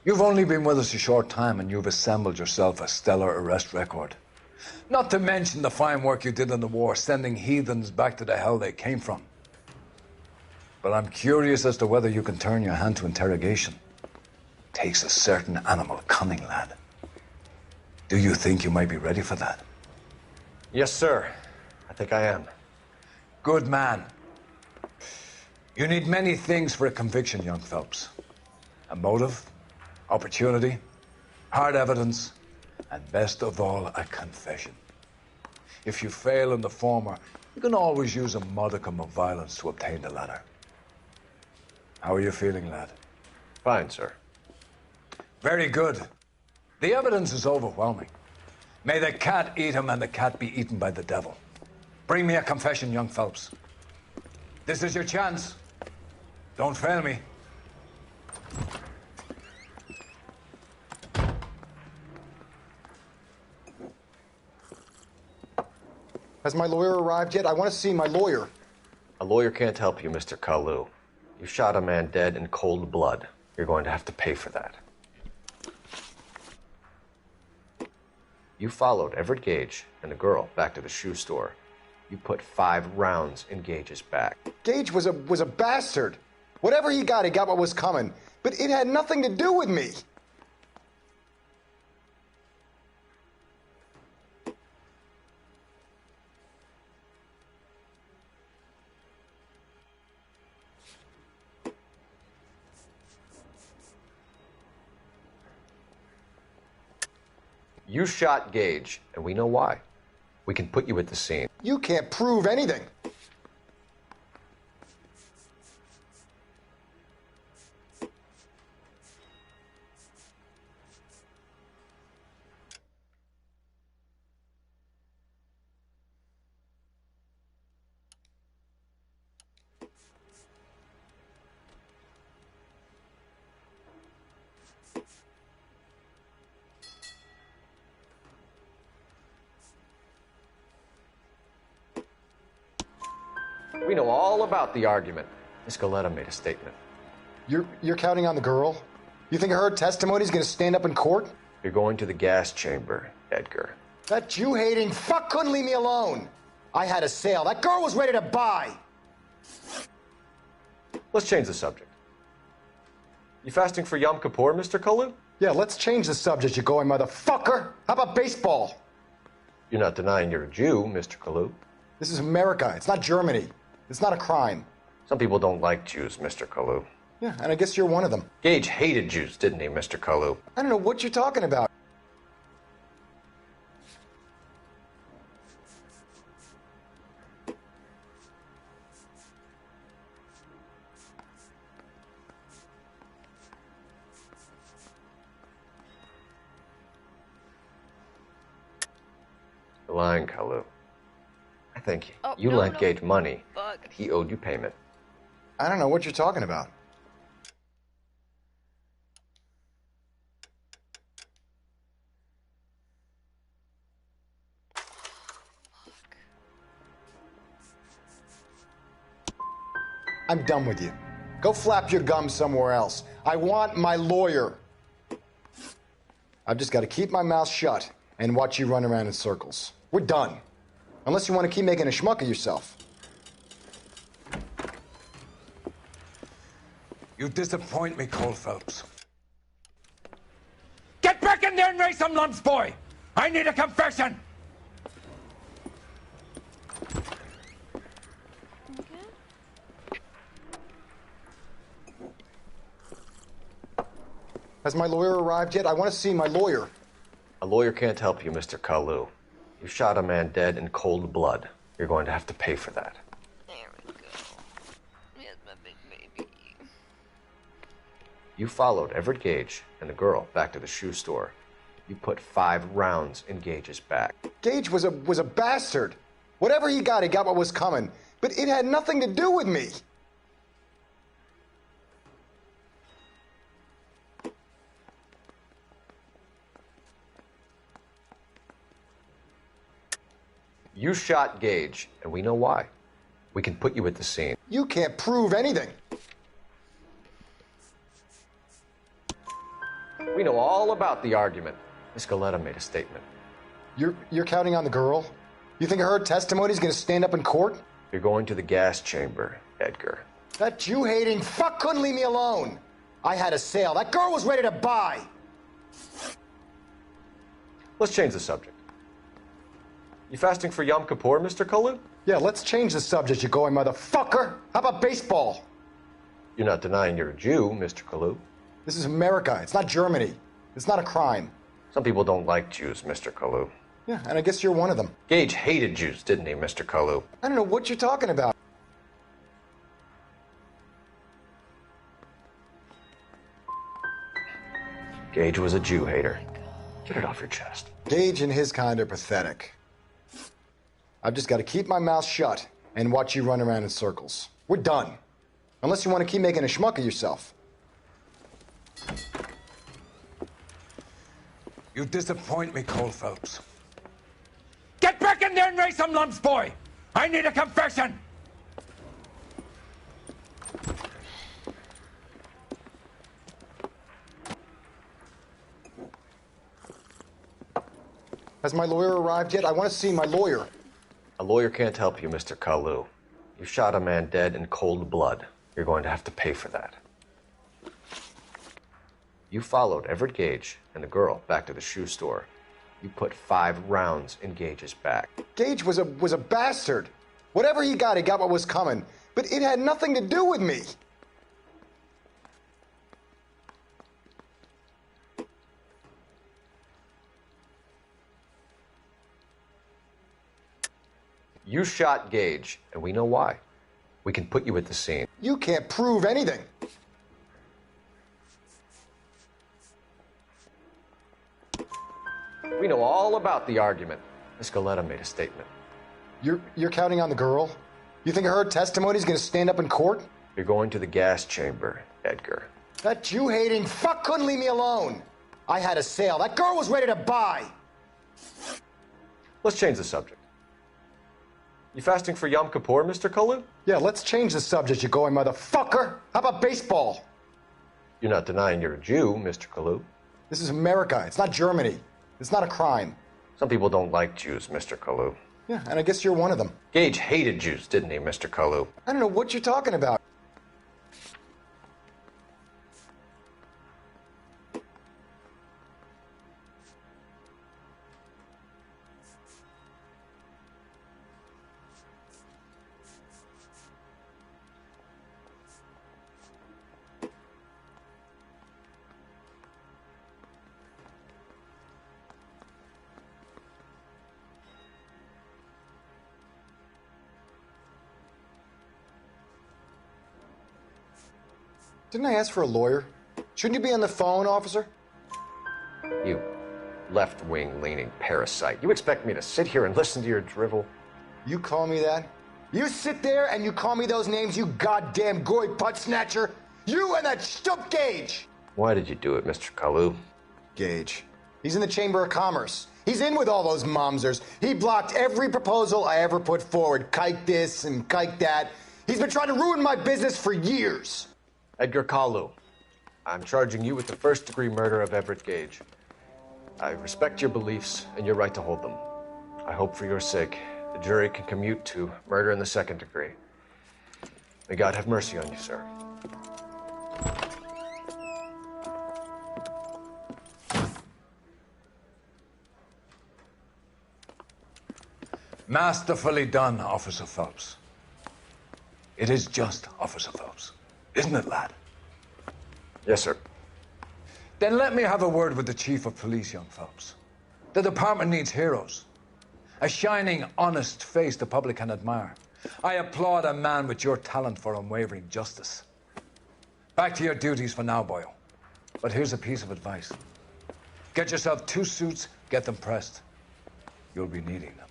You've only been with us a short time, and you've assembled yourself a stellar arrest record. Not to mention the fine work you did in the war, sending heathens back to the hell they came from. But I'm curious as to whether you can turn your hand to interrogation. Takes a certain animal cunning, lad. Do you think you might be ready for that? Yes, sir. I think I am. Good man. You need many things for a conviction, young Phelps. A motive, opportunity, hard evidence, and best of all, a confession. If you fail in the former, you can always use a modicum of violence to obtain the latter. How are you feeling, lad? Fine, sir. Very good. The evidence is overwhelming. May the cat eat him and the cat be eaten by the devil. Bring me a confession, young Phelps. This is your chance. Don't fail me. Has my lawyer arrived yet? I want to see my lawyer. A lawyer can't help you, Mr. Kalu. You shot a man dead in cold blood. You're going to have to pay for that. You followed Everett Gage and the girl back to the shoe store. You put 5 rounds in Gage's back. Gage was a bastard. Whatever he got what was coming. But it had nothing to do with me. You shot Gage, and we know why. We can put you at the scene. You can't prove anything. We know all about the argument. Miss Goleta made a statement. You're counting on the girl? You think her testimony is going to stand up in court? You're going to the gas chamber, Edgar. That Jew-hating fuck couldn't leave me alone. I had a sale. That girl was ready to buy. Let's change the subject. You fasting for Yom Kippur, Mr. Kalu? Yeah, let's change the subject, you going motherfucker. How about baseball? You're not denying you're a Jew, Mr. Kalu. This is America. It's not Germany. It's not a crime. Some people don't like Jews, Mr. Kalu. Yeah, and I guess you're one of them. Gage hated Jews, didn't he, Mr. Kalu? I don't know what you're talking about. You're lying, Kalu. I think Oh, you no, lent no. Gage money, Fuck. and he owed you payment. I don't know what you're talking about. I'm done with you. Go flap your gums somewhere else. I want my lawyer. I've just got to keep my mouth shut and watch you run around in circles. We're done. Unless you want to keep making a schmuck of yourself. You disappoint me, Cole Phelps. Get back in there and raise some lumps, boy! I need a confession! Has my lawyer arrived yet? I want to see my lawyer. A lawyer can't help you, Mr. Kalu. You shot a man dead in cold blood. You're going to have to pay for that. There we go. Here's my big baby. You followed Everett Gage and the girl back to the shoe store. You put 5 rounds in Gage's back. Gage was a bastard. Whatever he got what was coming. But it had nothing to do with me. You shot Gage, and we know why. We can put you at the scene. You can't prove anything. We know all about the argument. Miss Galetta made a statement. You're counting on the girl? You think her testimony's gonna stand up in court? You're going to the gas chamber, Edgar. That Jew-hating fuck couldn't leave me alone. I had a sale. That girl was ready to buy. Let's change the subject. You fasting for Yom Kippur, Mr. Kalu? Yeah, let's change the subject, you going motherfucker. How about baseball? You're not denying you're a Jew, Mr. Kalu. This is America. It's not Germany. It's not a crime. Some people don't like Jews, Mr. Kalu. Yeah, and I guess you're one of them. Gage hated Jews, didn't he, Mr. Kalu? I don't know what you're talking about. Gage was a Jew hater. Get it off your chest. Gage and his kind are pathetic. I've just got to keep my mouth shut and watch you run around in circles. We're done. Unless you want to keep making a schmuck of yourself. You disappoint me, Cole Phelps. Get back in there and raise some lumps, boy! I need a confession! Has my lawyer arrived yet? I want to see my lawyer. A lawyer can't help you, Mr. Kalu. You shot a man dead in cold blood. You're going to have to pay for that. You followed Everett Gage and the girl back to the shoe store. You put 5 rounds in Gage's back. Gage was a bastard. Whatever he got what was coming. But it had nothing to do with me. You shot Gage, and we know why. We can put you at the scene. You can't prove anything. We know all about the argument. Miss Galetta made a statement. You're counting on the girl? You think her testimony's gonna stand up in court? You're going to the gas chamber, Edgar. That Jew-hating fuck couldn't leave me alone. I had a sale. That girl was ready to buy. Let's change the subject. You fasting for Yom Kippur, Mr. Kalu? Yeah, let's change the subject, you going motherfucker. How about baseball? You're not denying you're a Jew, Mr. Kalu. This is America. It's not Germany. It's not a crime. Some people don't like Jews, Mr. Kalu. Yeah, and I guess you're one of them. Gage hated Jews, didn't he, Mr. Kalu? I don't know what you're talking about. Didn't I ask for a lawyer? Shouldn't you be on the phone, officer? You left-wing leaning parasite. You expect me to sit here and listen to your drivel? You call me that? You sit there and you call me those names, you goddamn goy butt snatcher? You and that stup Gage! Why did you do it, Mr. Kalu? Gage. He's in the Chamber of Commerce. He's in with all those momsers. He blocked every proposal I ever put forward. Kike this and kike that. He's been trying to ruin my business for years. Edgar Kalu, I'm charging you with the first-degree murder of Everett Gage. I respect your beliefs and your right to hold them. I hope for your sake the jury can commute to murder in the second degree. May God have mercy on you, sir. Masterfully done, Officer Phelps. It is just Officer Phelps, isn't it, lad? Yes, sir. Then let me have a word with the Chief of Police, young Phelps. The department needs heroes. A shining, honest face the public can admire. I applaud a man with your talent for unwavering justice. Back to your duties for now, Boyle. But here's a piece of advice. Get yourself 2 suits, get them pressed. You'll be needing them.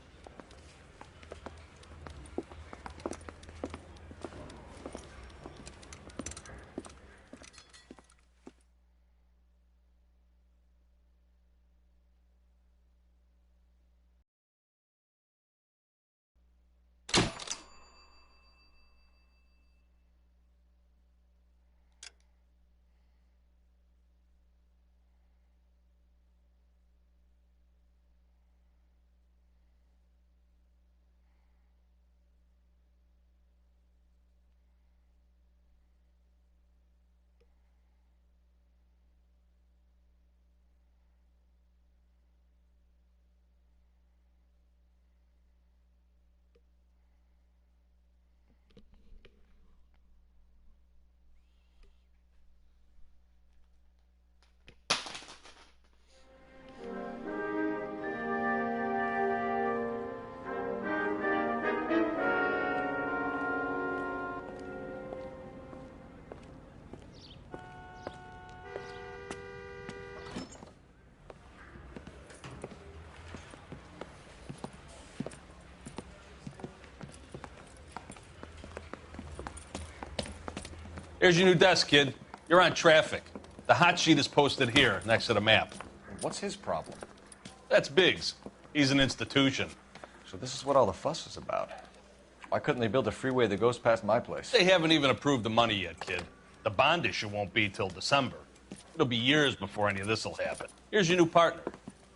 Here's your new desk, kid. You're on traffic. The hot sheet is posted here, next to the map. What's his problem? That's Biggs. He's an institution. So this is what all the fuss is about. Why couldn't they build a freeway that goes past my place? They haven't even approved the money yet, kid. The bond issue won't be till December. It'll be years before any of this will happen. Here's your new partner,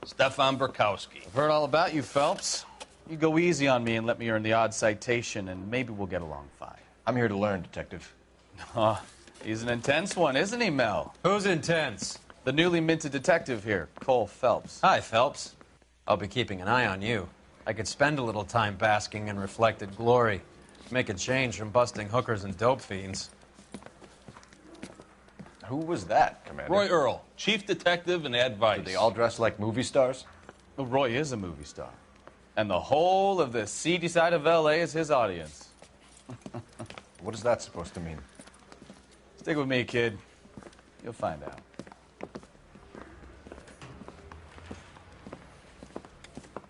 Stefan Burkowski. I've heard all about you, Phelps. You go easy on me and let me earn the odd citation, and maybe we'll get along fine. I'm here to learn, Detective. Oh, he's an intense one, isn't he, Mel? Who's intense? The newly minted detective here, Cole Phelps. Hi, Phelps. I'll be keeping an eye on you. I could spend a little time basking in reflected glory. Make a change from busting hookers and dope fiends. Who was that, Commander? Roy Earl, chief detective and advice. Do they all dress like movie stars? Well, Roy is a movie star. And the whole of the seedy side of L.A. is his audience. What is that supposed to mean? Stick with me, kid. You'll find out.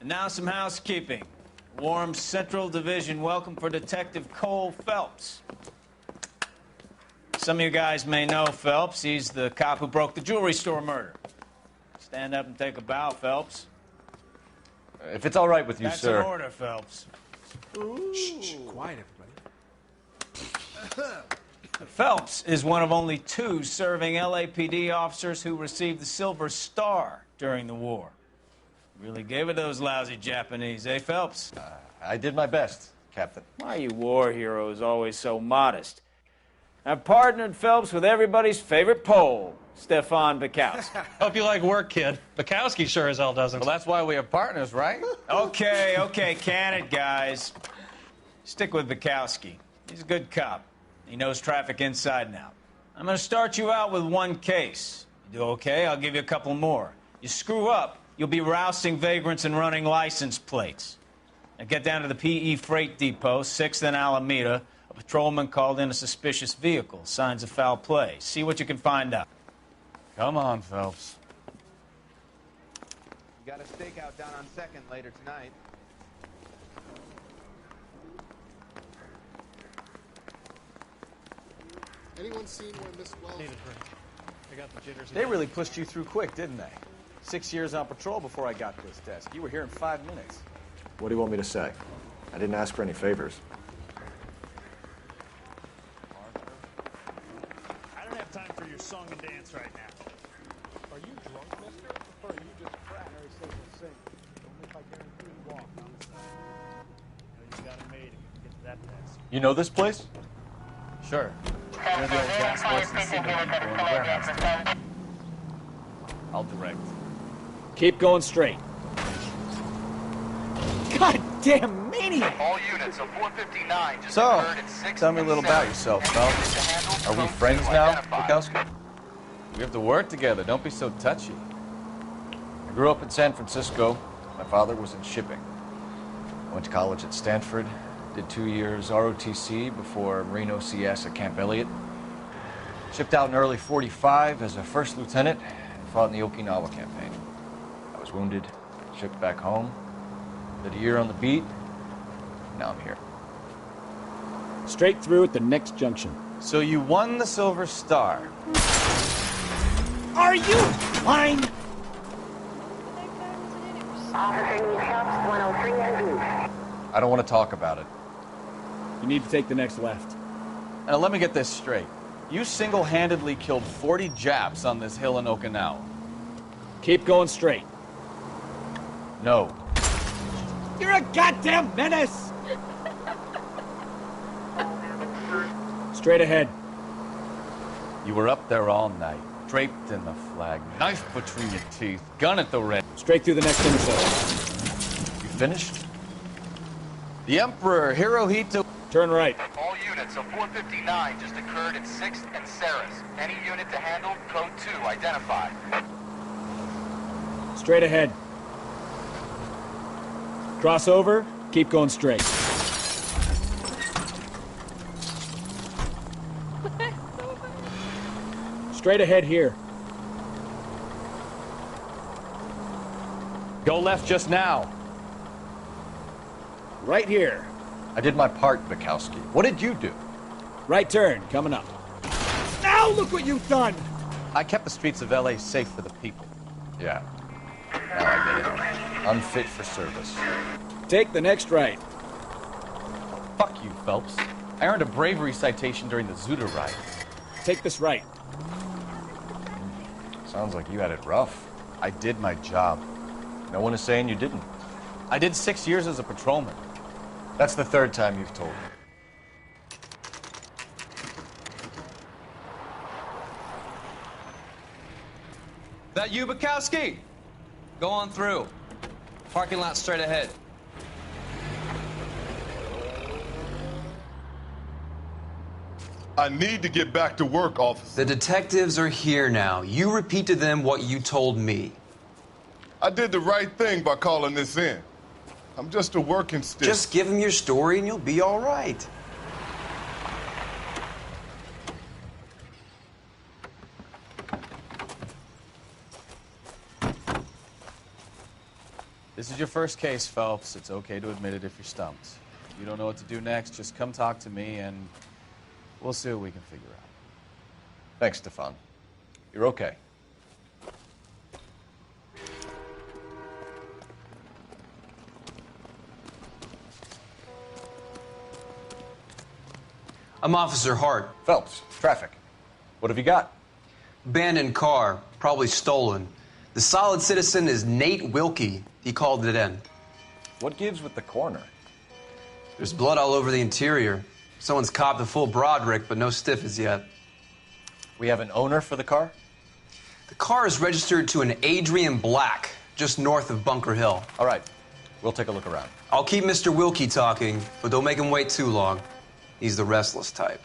And now some housekeeping. Warm Central Division welcome for Detective Cole Phelps. Some of you guys may know Phelps. He's the cop who broke the jewelry store murder. Stand up and take a bow, Phelps. If it's all right with you, That's sir. That's an order, Phelps. Shh, quiet, everybody. Phelps is one of only 2 serving LAPD officers who received the Silver Star during the war. Really gave it those lousy Japanese, eh, Phelps? I did my best, Captain. Why are you war heroes always so modest? I've partnered Phelps with everybody's favorite Pole, Stefan Burkowski. Hope you like work, kid. Bukowski sure as hell doesn't. Well, that's why we have partners, right? Okay, can it, guys. Stick with Bukowski. He's a good cop. He knows traffic inside and out. I'm going to start you out with 1 case. You do okay, I'll give you a couple more. You screw up, you'll be rousting vagrants and running license plates. Now get down to the PE Freight Depot, 6th and Alameda. A patrolman called in a suspicious vehicle. Signs of foul play. See what you can find out. Come on, Phelps. You got a stakeout down on 2nd later tonight. Anyone seen where Miss Wells... I got the jitters. They really pushed you through quick, didn't they? 6 years on patrol before I got to this desk. You were here in 5 minutes. What do you want me to say? I didn't ask for any favors. I don't have time for your song and dance right now. Are you drunk, mister? Or are you just frat? Mary says we'll sing. Only if I guarantee you walk, You got it made if you can get to that pass. You know this place? Sure. You're the old gas horse and cigarette people in the warehouse. I'll direct. Keep going straight. Goddamn maniac! All units of 459 just So, occurred at 6 tell me a and little 7. about yourself, Phelps. Are we friends now, Bukowski? We have to work together. Don't be so touchy. I grew up in San Francisco. My father was in shipping. I went to college at Stanford. Did 2 years ROTC before Marine OCS at Camp Elliott. Shipped out in early '45 as a first lieutenant and fought in the Okinawa campaign. I was wounded, shipped back home, did a year on the beat. Now I'm here. Straight through at the next junction. So you won the Silver Star. Are you fine? I don't want to talk about it. You need to take the next left. Now let me get this straight. You single-handedly killed 40 Japs on this hill in Okinawa. Keep going straight. No. You're a goddamn menace! Straight ahead. You were up there all night, draped in the flag, knife between your teeth, gun at the ready. Straight through the next intersection. You finished? The Emperor Hirohito... Turn right. All units of 459 just occurred at 6th and Saris. Any unit to handle, code 2 identified. Straight ahead. Cross over, keep going straight. Straight ahead here. Go left just now. Right here. I did my part, Bukowski. What did you do? Right turn, coming up. Now look what you've done! I kept the streets of L.A. safe for the people. Yeah. Now I get it. Unfit for service. Take the next right. Fuck you, Phelps. I earned a bravery citation during the Zuda riots. Take this right. Sounds like you had it rough. I did my job. No one is saying you didn't. I did 6 years as a patrolman. That's the third time you've told me. That you, Bukowski? Go on through. Parking lot straight ahead. I need to get back to work, officer. The detectives are here now. You repeat to them what you told me. I did the right thing by calling this in. I'm just a working stick. Just give them your story and you'll be all right. This is your first case, Phelps. It's okay to admit it if you're stumped. If you don't know what to do next, just come talk to me and we'll see what we can figure out. Thanks, Stefan. You're okay. I'm Officer Hart. Phelps, traffic. What have you got? Abandoned car, probably stolen. The solid citizen is Nate Wilkie. He called it in. What gives with the coroner? There's blood all over the interior. Someone's copped a full Broderick, but no stiff as yet. We have an owner for the car? The car is registered to an Adrian Black, just north of Bunker Hill. All right. We'll take a look around. I'll keep Mr. Wilkie talking, but don't make him wait too long. He's the restless type.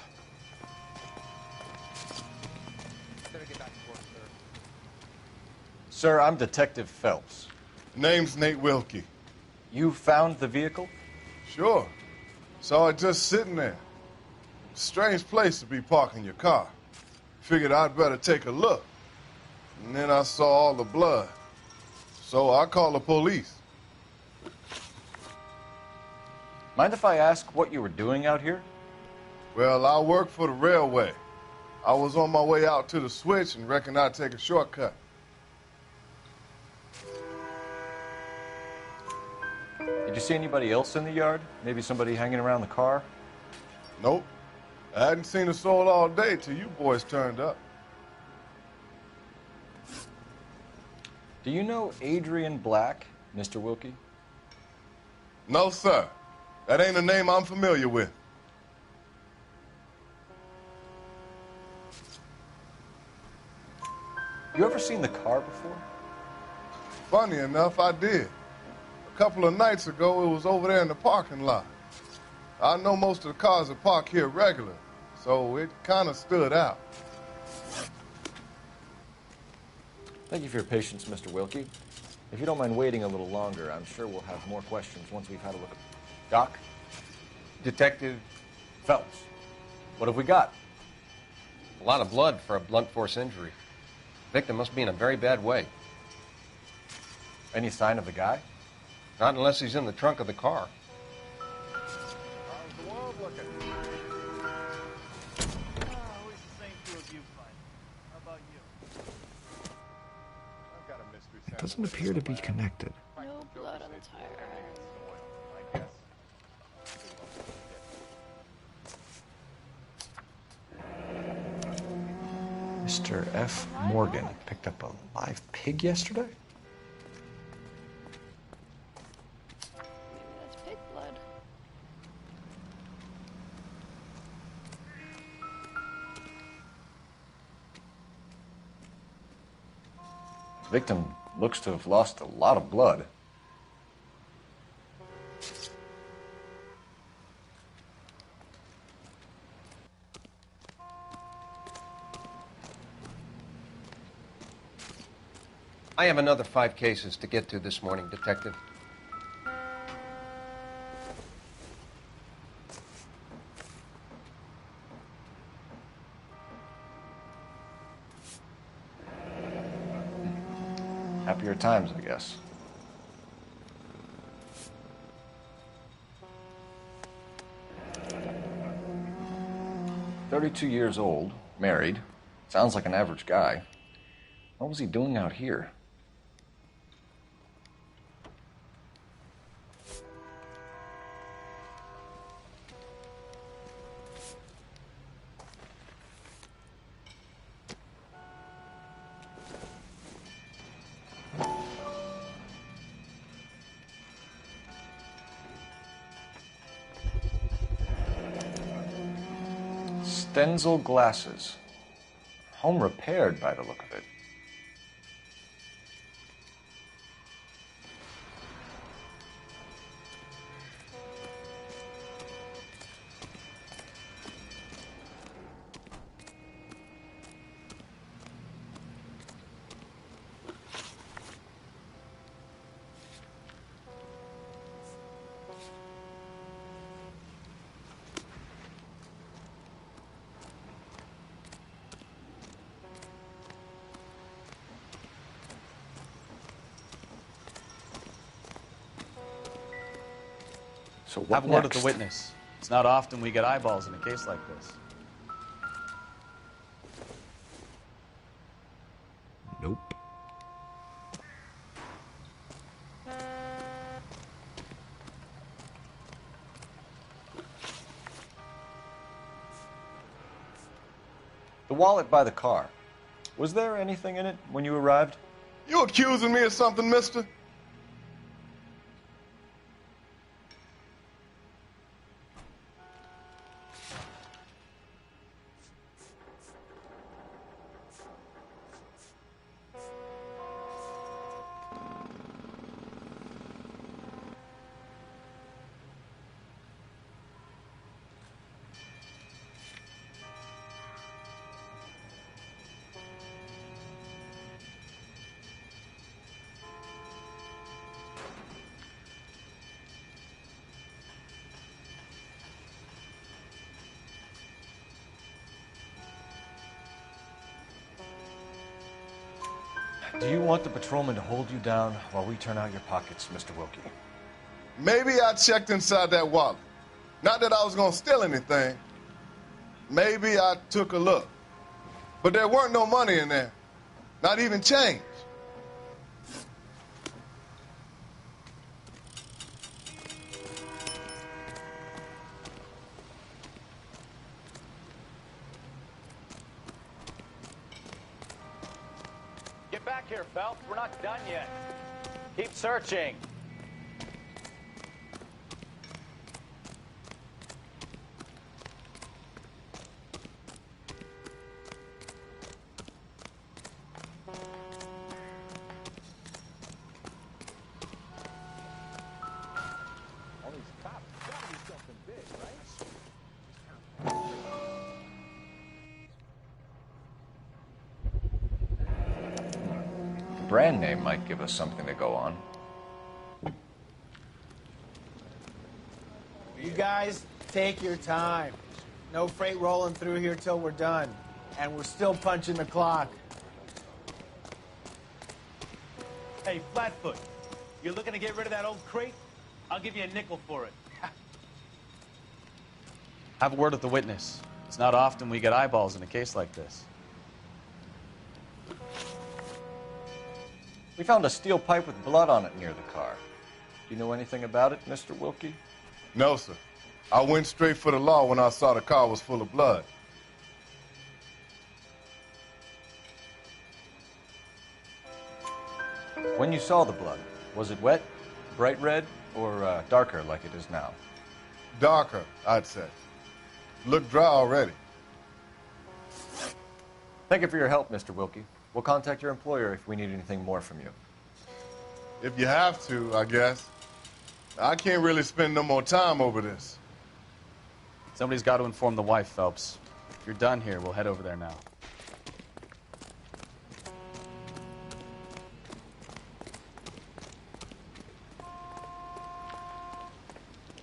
Sir, I'm Detective Phelps. Name's Nate Wilkie. You found the vehicle? Sure. Saw it just sitting there. Strange place to be parking your car. Figured I'd better take a look. And then I saw all the blood. So I called the police. Mind if I ask what you were doing out here? Well, I work for the railway. I was on my way out to the switch and reckoned I'd take a shortcut. Did you see anybody else in the yard? Maybe somebody hanging around the car? Nope. I hadn't seen a soul all day till you boys turned up. Do you know Adrian Black, Mr. Wilkie? No, sir. That ain't a name I'm familiar with. You ever seen the car before? Funny enough, I did. A couple of nights ago, it was over there in the parking lot. I know most of the cars are parked here regular, so it kind of stood out. Thank you for your patience, Mr. Wilkie. If you don't mind waiting a little longer, I'm sure we'll have more questions once we've had a look at... Doc? Detective Phelps, what have we got? A lot of blood for a blunt force injury. Victim must be in a very bad way. Any sign of the guy? Not unless he's in the trunk of the car. How's the world looking? Always the same two of you fight. How about you? I've got a mystery. It doesn't appear to be connected. No blood on the tire. Mr. F. Morgan picked up a live pig yesterday? Maybe that's pig blood. Victim looks to have lost a lot of blood. I have another 5 cases to get to this morning, Detective. Happier times, I guess. "32 years old, married. Sounds like an average guy. What was he doing out here?" Stenzel glasses. Home repaired by the look of it. So what Have a word with next? the witness. It's not often we get eyeballs in a case like this. Nope. The wallet by the car. Was there anything in it when you arrived? You accusing me of something, mister? Do you want the patrolman to hold you down while we turn out your pockets, Mr. Wilkie? Maybe I checked inside that wallet. Not that I was gonna steal anything. Maybe I took a look. But there weren't no money in there. Not even change. Get back here, Phelps. We're not done yet. Keep searching. All these cops, gotta be something big, right? The brand name might give us something to go on. You guys, take your time. No freight rolling through here till we're done. And we're still punching the clock. Hey, Flatfoot, you're looking to get rid of that old crate? I'll give you a nickel for it. Have a word with the witness. It's not often we get eyeballs in a case like this. We found a steel pipe with blood on it near the car. Do you know anything about it, Mr. Wilkie? No, sir. I went straight for the law when I saw the car was full of blood. When you saw the blood, was it wet, bright red, or darker like it is now? Darker, I'd say. Looked dry already. Thank you for your help, Mr. Wilkie. We'll contact your employer if we need anything more from you. If you have to, I guess. I can't really spend no more time over this. Somebody's got to inform the wife, Phelps. If you're done here, we'll head over there now.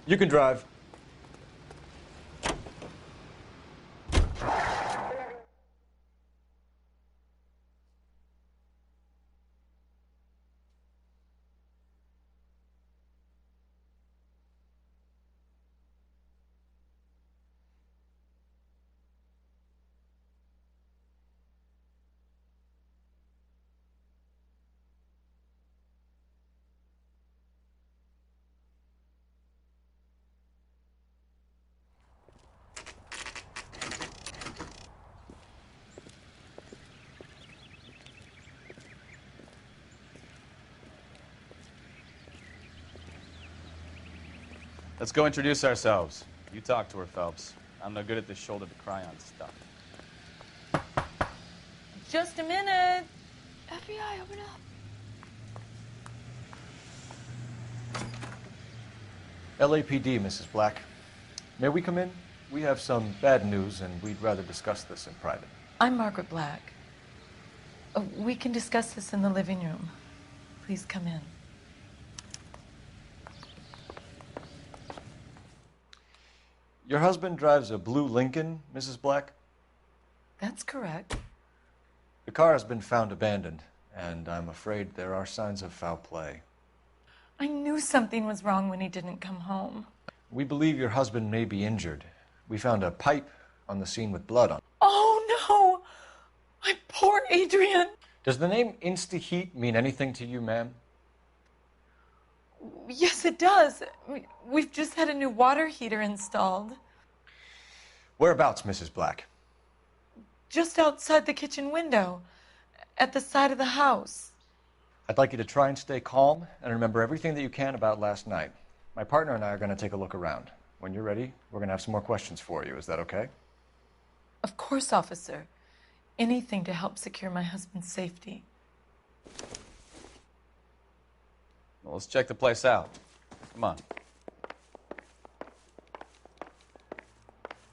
You can drive. Let's go introduce ourselves. You talk to her, Phelps. I'm no good at this shoulder-to-cry-on stuff. Just a minute. FBI, open up. LAPD, Mrs. Black. May we come in? We have some bad news, and we'd rather discuss this in private. I'm Margaret Black. We can discuss this in the living room. Please come in. Your husband drives a blue Lincoln, Mrs. Black? That's correct. The car has been found abandoned, and I'm afraid there are signs of foul play. I knew something was wrong when he didn't come home. We believe your husband may be injured. We found a pipe on the scene with blood on it. Oh, no! My poor Adrian! Does the name Insta-Heat mean anything to you, ma'am? Yes, it does. We've just had a new water heater installed. Whereabouts, Mrs. Black? Just outside the kitchen window, at the side of the house. I'd like you to try and stay calm and remember everything that you can about last night. My partner and I are going to take a look around. When you're ready, we're going to have some more questions for you. Is that okay? Of course, officer. Anything to help secure my husband's safety. Well, let's check the place out. Come on.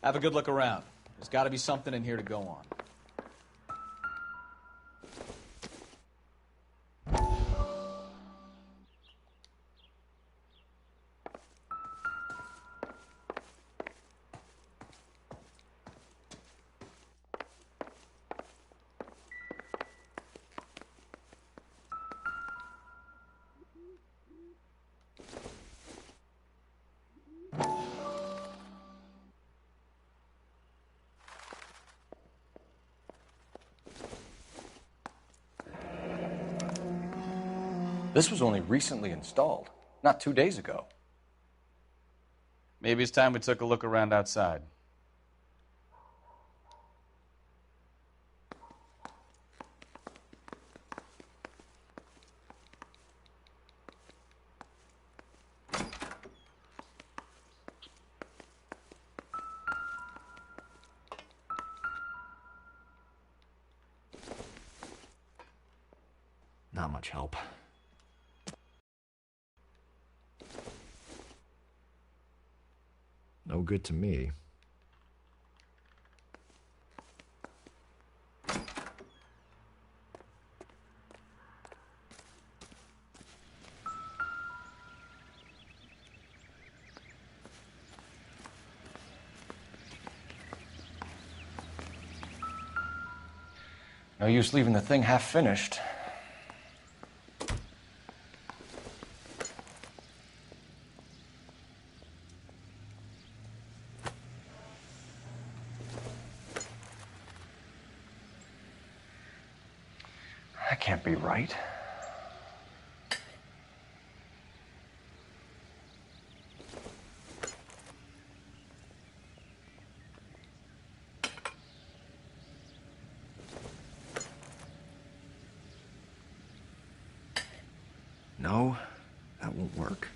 Have a good look around. There's got to be something in here to go on. This was only recently installed, not 2 days ago. Maybe it's time we took a look around outside. Not much help. No good to me. No use leaving the thing half finished. That can't be right. No, that won't work.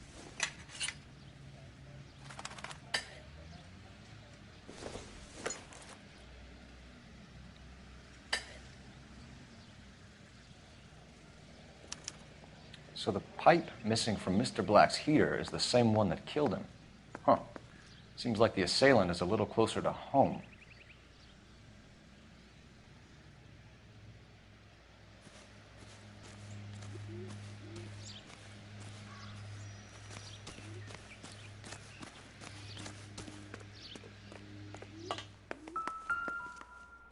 So the pipe missing from Mr. Black's heater is the same one that killed him. Huh. Seems like the assailant is a little closer to home.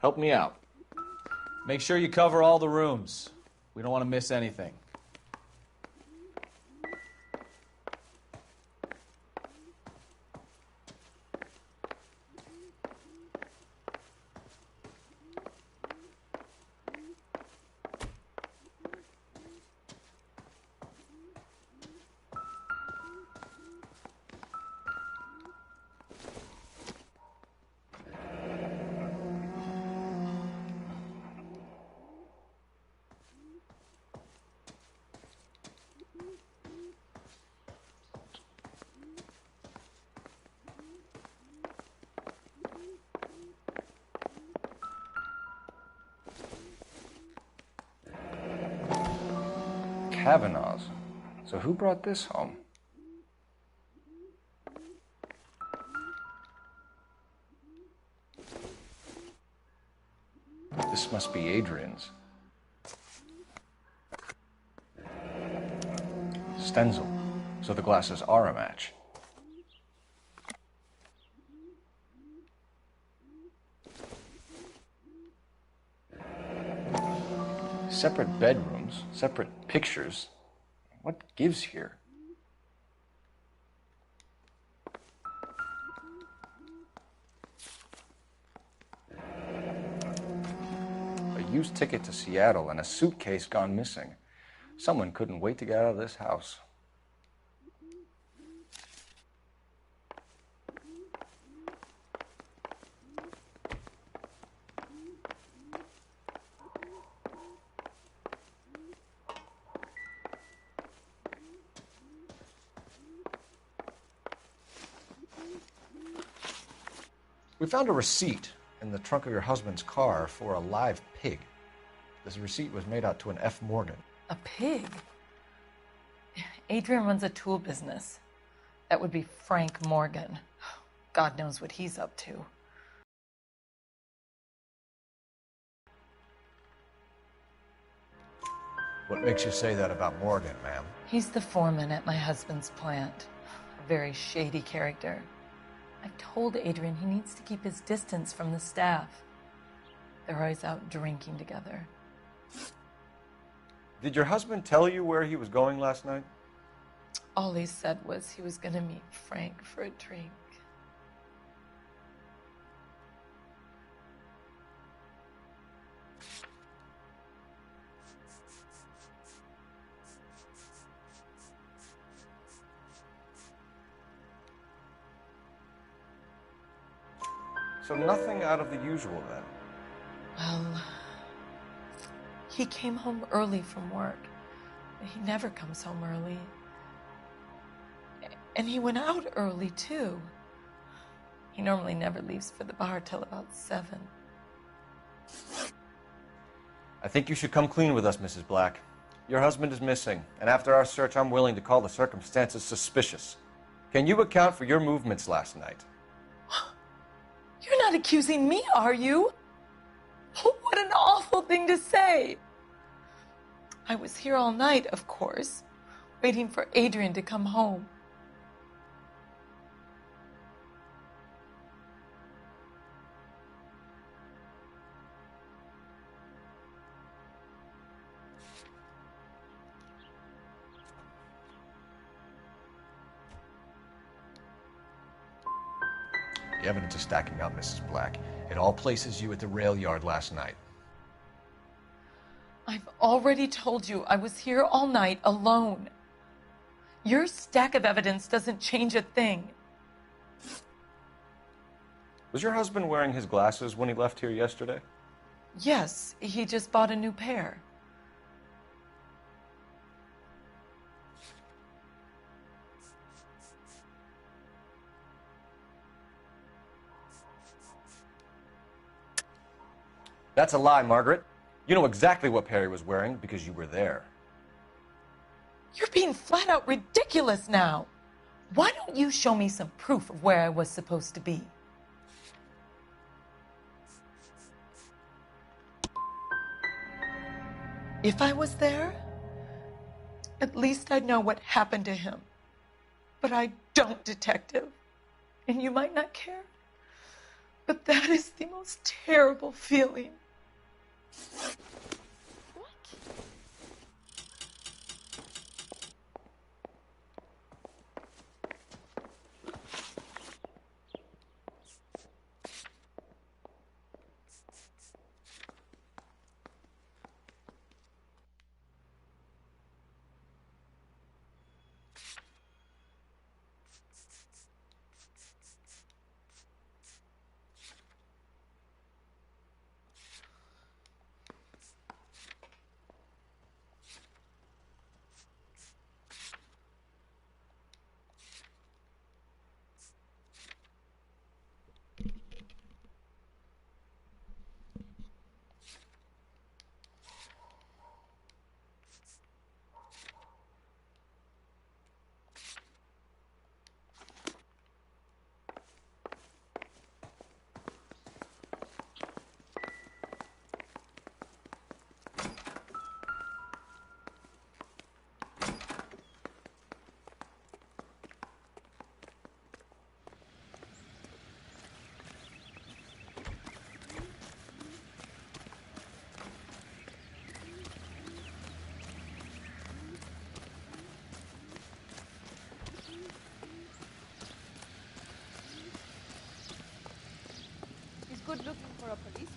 Help me out. Make sure you cover all the rooms. We don't want to miss anything. Kavanaugh's. So who brought this home? This must be Adrian's. Stenzel. So the glasses are a match. Separate bedrooms, separate pictures. What gives here? A used ticket to Seattle and a suitcase gone missing. Someone couldn't wait to get out of this house. We found a receipt in the trunk of your husband's car for a live pig. This receipt was made out to an F. Morgan. A pig? Adrian runs a tool business. That would be Frank Morgan. God knows what he's up to. What makes you say that about Morgan, ma'am? He's the foreman at my husband's plant. A very shady character. I've told Adrian he needs to keep his distance from the staff. They're always out drinking together. Did your husband tell you where he was going last night? All he said was he was going to meet Frank for a drink. So nothing out of the usual then. Well, he came home early from work. He never comes home early. And he went out early, too. He normally never leaves for the bar till about 7. I think you should come clean with us, Mrs. Black. Your husband is missing, and after our search, I'm willing to call the circumstances suspicious. Can you account for your movements last night? You're not accusing me, are you? What an awful thing to say. I was here all night, of course, waiting for Adrian to come home. The evidence is stacking up, Mrs. Black. It all places you at the rail yard last night. I've already told you I was here all night alone. Your stack of evidence doesn't change a thing. Was your husband wearing his glasses when he left here yesterday? Yes, he just bought a new pair. That's a lie, Margaret. You know exactly what pair he was wearing because you were there. You're being flat out ridiculous now. Why don't you show me some proof of where I was supposed to be? If I was there, at least I'd know what happened to him. But I don't, Detective. And you might not care, but that is the most terrible feeling. He's good looking for a policeman.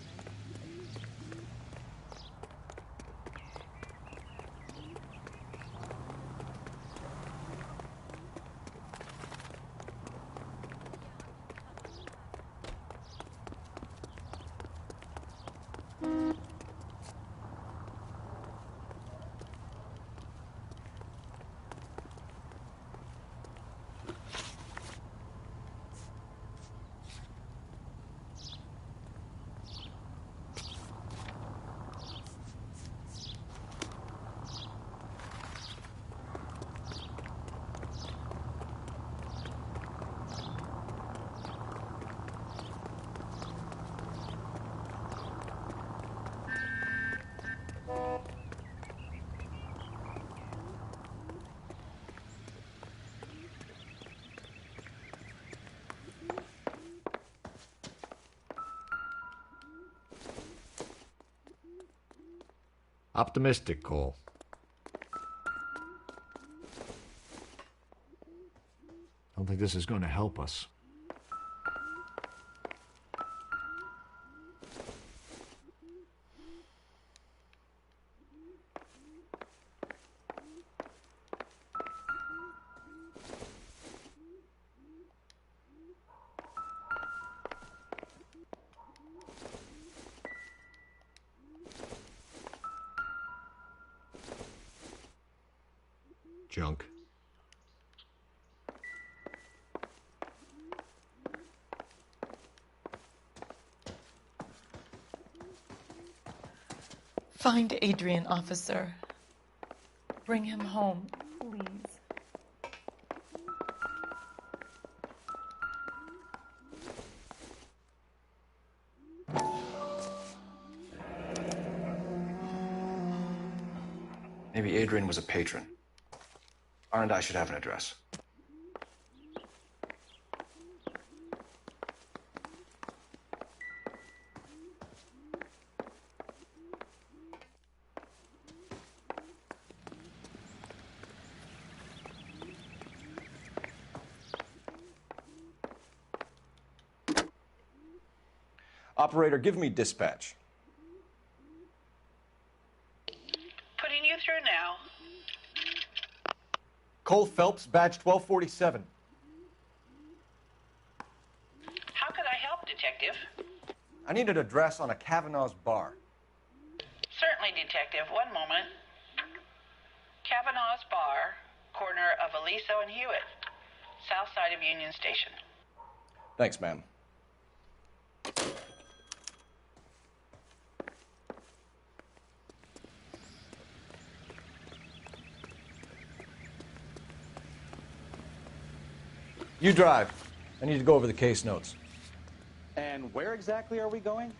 Optimistic, Cole. Don't think this is going to help us. Junk. Find Adrian, officer. Bring him home, please. Maybe Adrian was a patron. R&I should have an address. Operator, give me dispatch. Putting you through now. Cole Phelps, badge 1247. How could I help, Detective? I need an address on a Kavanaugh's bar. Certainly, Detective. One moment. Kavanaugh's Bar, corner of Aliso and Hewitt, south side of Union Station. Thanks, ma'am. You drive. I need to go over the case notes. And where exactly are we going?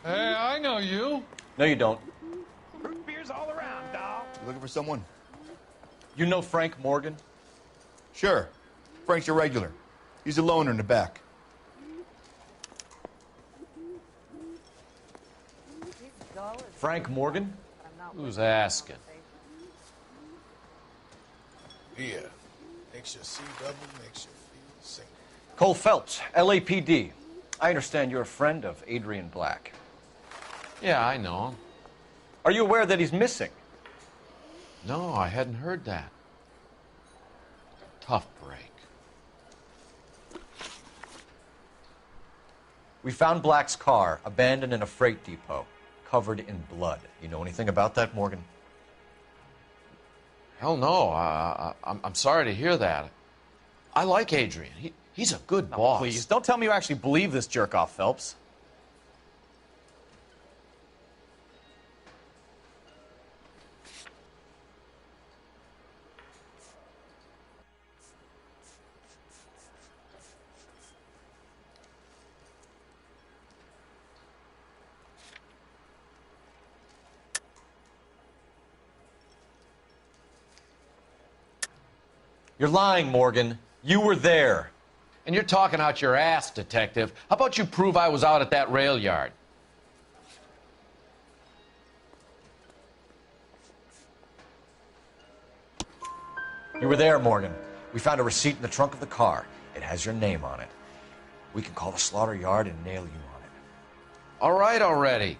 Hey, I know you. No, you don't. Root beers all around, dog. You looking for someone? You know Frank Morgan? Sure. Frank's a regular. He's a loner in the back. Frank Morgan? Who's asking? Yeah. Makes you see double, makes you feel single. Cole Phelps, LAPD. I understand you're a friend of Adrian Black. Yeah, I know him. Are you aware that he's missing? No, I hadn't heard that. Tough break. We found Black's car abandoned in a freight depot, covered in blood. You know anything about that, Morgan? Hell no. I'm sorry to hear that. I like Adrian. He's a good boss. Please, don't tell me you actually believe this jerk-off, Phelps. You're lying, Morgan. You were there. And you're talking out your ass, Detective. How about you prove I was out at that rail yard? You were there, Morgan. We found a receipt in the trunk of the car. It has your name on it. We can call the slaughter yard and nail you on it. All right already.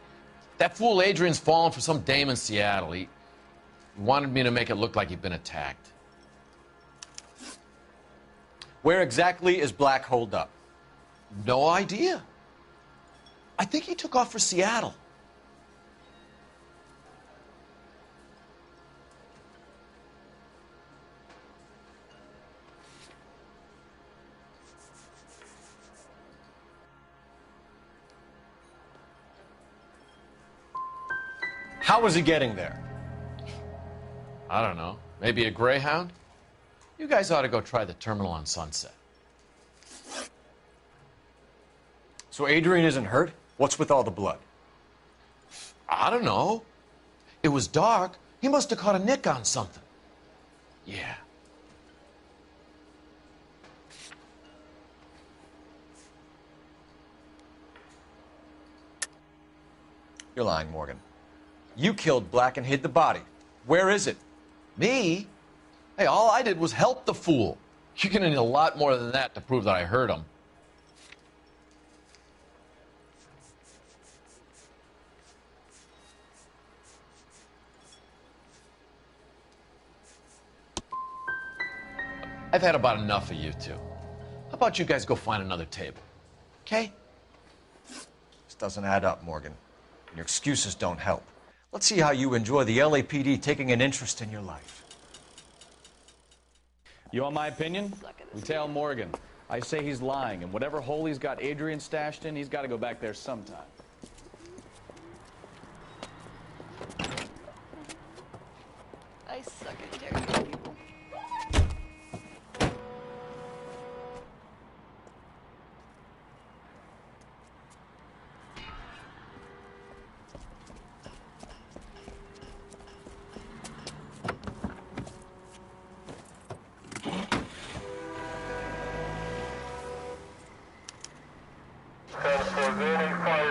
That fool Adrian's fallen for some dame in Seattle. He wanted me to make it look like he'd been attacked. Where exactly is Black holed up? No idea. I think he took off for Seattle. How was he getting there? I don't know. Maybe a Greyhound? You guys ought to go try the terminal on Sunset. So Adrian isn't hurt? What's with all the blood? I don't know. It was dark. He must have caught a nick on something. Yeah. You're lying, Morgan. You killed Black and hid the body. Where is it? Me? Hey, all I did was help the fool. You're gonna need a lot more than that to prove that I hurt him. I've had about enough of you two. How about you guys go find another table? Okay? This doesn't add up, Morgan. And your excuses don't help. Let's see how you enjoy the LAPD taking an interest in your life. You want my opinion? We tell Morgan. I say he's lying, and whatever hole he's got Adrian stashed in, he's got to go back there sometime. I suck at interrogating people.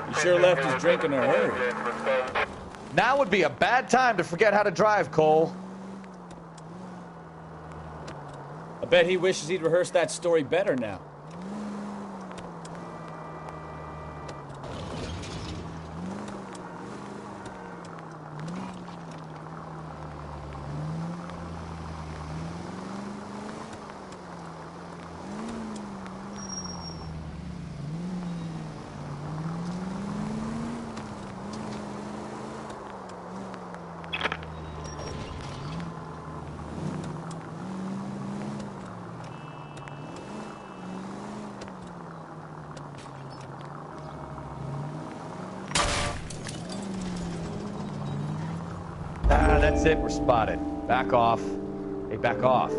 He sure left his drink in a hurry. Now would be a bad time to forget how to drive, Cole. I bet he wishes he'd rehearsed that story better now. That's it, we're spotted. Back off. Hey, back off.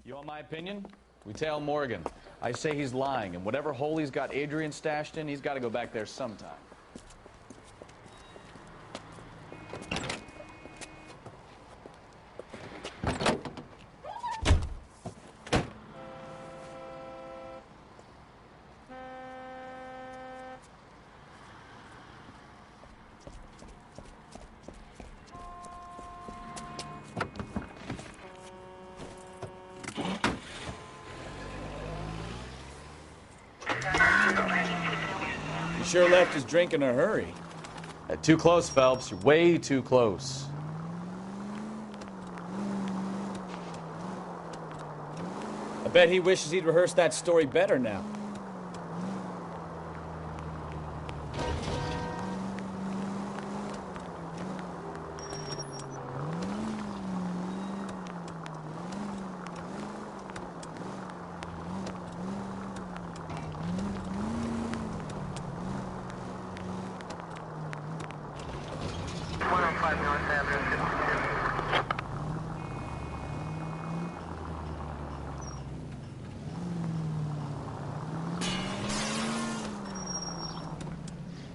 You want my opinion? We tell Morgan. I say he's lying, and whatever hole he's got Adrian stashed in, he's got to go back there sometime. He sure left his drink in a hurry. Too close, Phelps. You're way too close. I bet he wishes he'd rehearsed that story better now.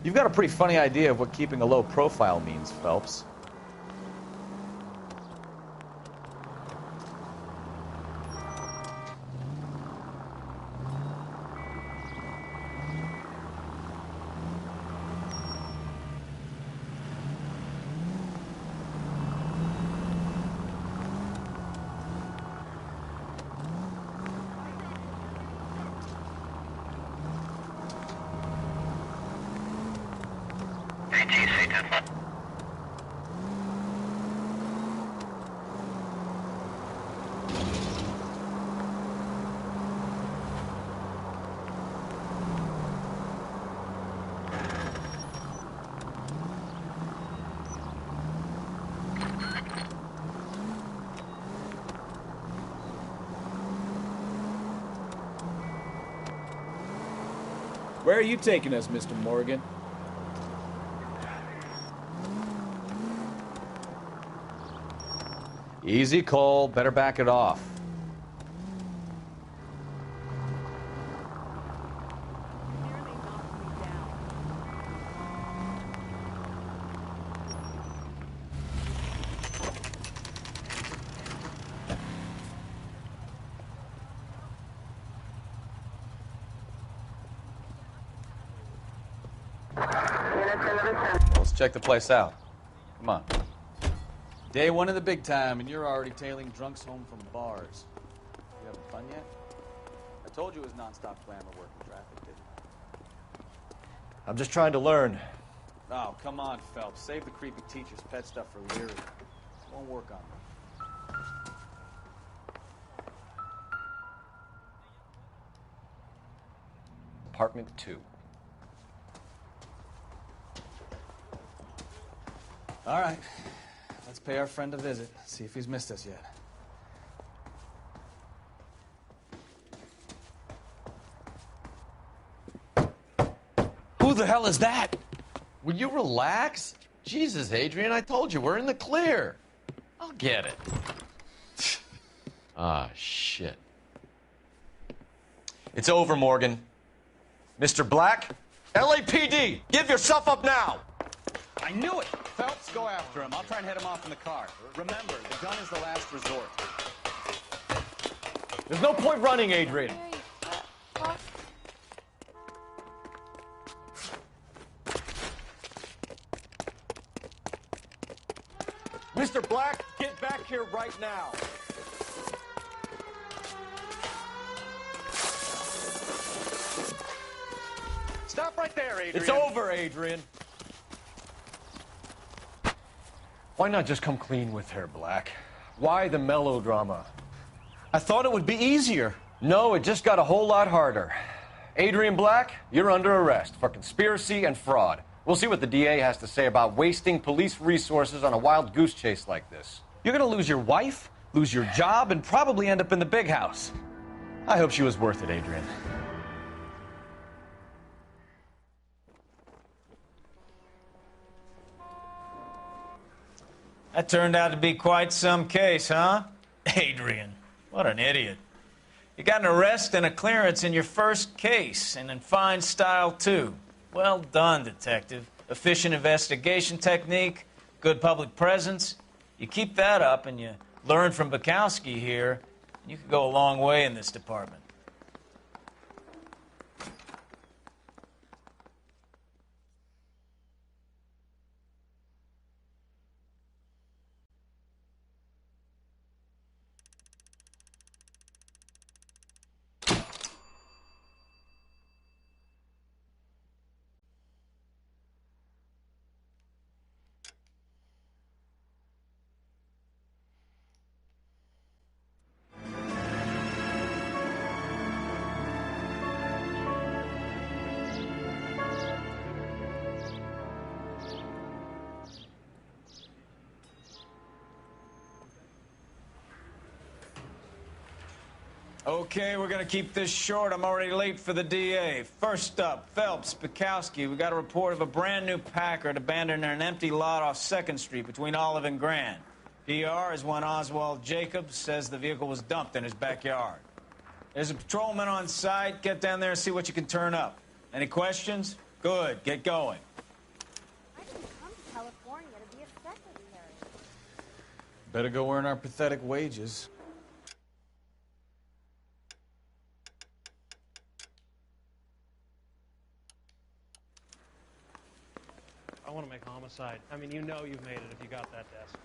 You've got a pretty funny idea of what keeping a low profile means, Phelps. Where are you taking us, Mr. Morgan? Easy, Cole. Better back it off. Let's check the place out. Come on. Day one of the big time, and you're already tailing drunks home from bars. You having fun yet? I told you it was nonstop glamour work in traffic, didn't I? I'm just trying to learn. Oh, come on, Phelps. Save the creepy teacher's pet stuff for Leary. It won't work on me. Apartment 2. All right. Let's pay our friend a visit. See if he's missed us yet. Who the hell is that? Will you relax? Jesus, Adrian, I told you, we're in the clear. I'll get it. Ah, shit. It's over, Morgan. Mr. Black, LAPD, give yourself up now! I knew it! Phelps, go after him. I'll try and head him off in the car. Remember, the gun is the last resort. There's no point running, Adrian. Mr. Black, get back here right now. Stop right there, Adrian. It's over, Adrian. Why not just come clean with her, Black? Why the melodrama? I thought it would be easier. No, it just got a whole lot harder. Adrian Black, you're under arrest for conspiracy and fraud. We'll see what the DA has to say about wasting police resources on a wild goose chase like this. You're gonna lose your wife, lose your job, and probably end up in the big house. I hope she was worth it, Adrian. That turned out to be quite some case, huh? Adrian, what an idiot. You got an arrest and a clearance in your first case, and in fine style, too. Well done, detective. Efficient investigation technique, good public presence. You keep that up and you learn from Bukowski here, you could go a long way in this department. Okay, we're gonna keep this short. I'm already late for the DA. First up, Phelps, Bukowski. We got a report of a brand new Packard abandoned in an empty lot off 2nd Street between Olive and Grand. PR is one Oswald Jacobs says the vehicle was dumped in his backyard. There's a patrolman on site. Get down there and see what you can turn up. Any questions? Good, get going. I didn't come to California to be a secretary. Better go earn our pathetic wages. I want to make homicide. I mean, you know you've made it if you got that desk.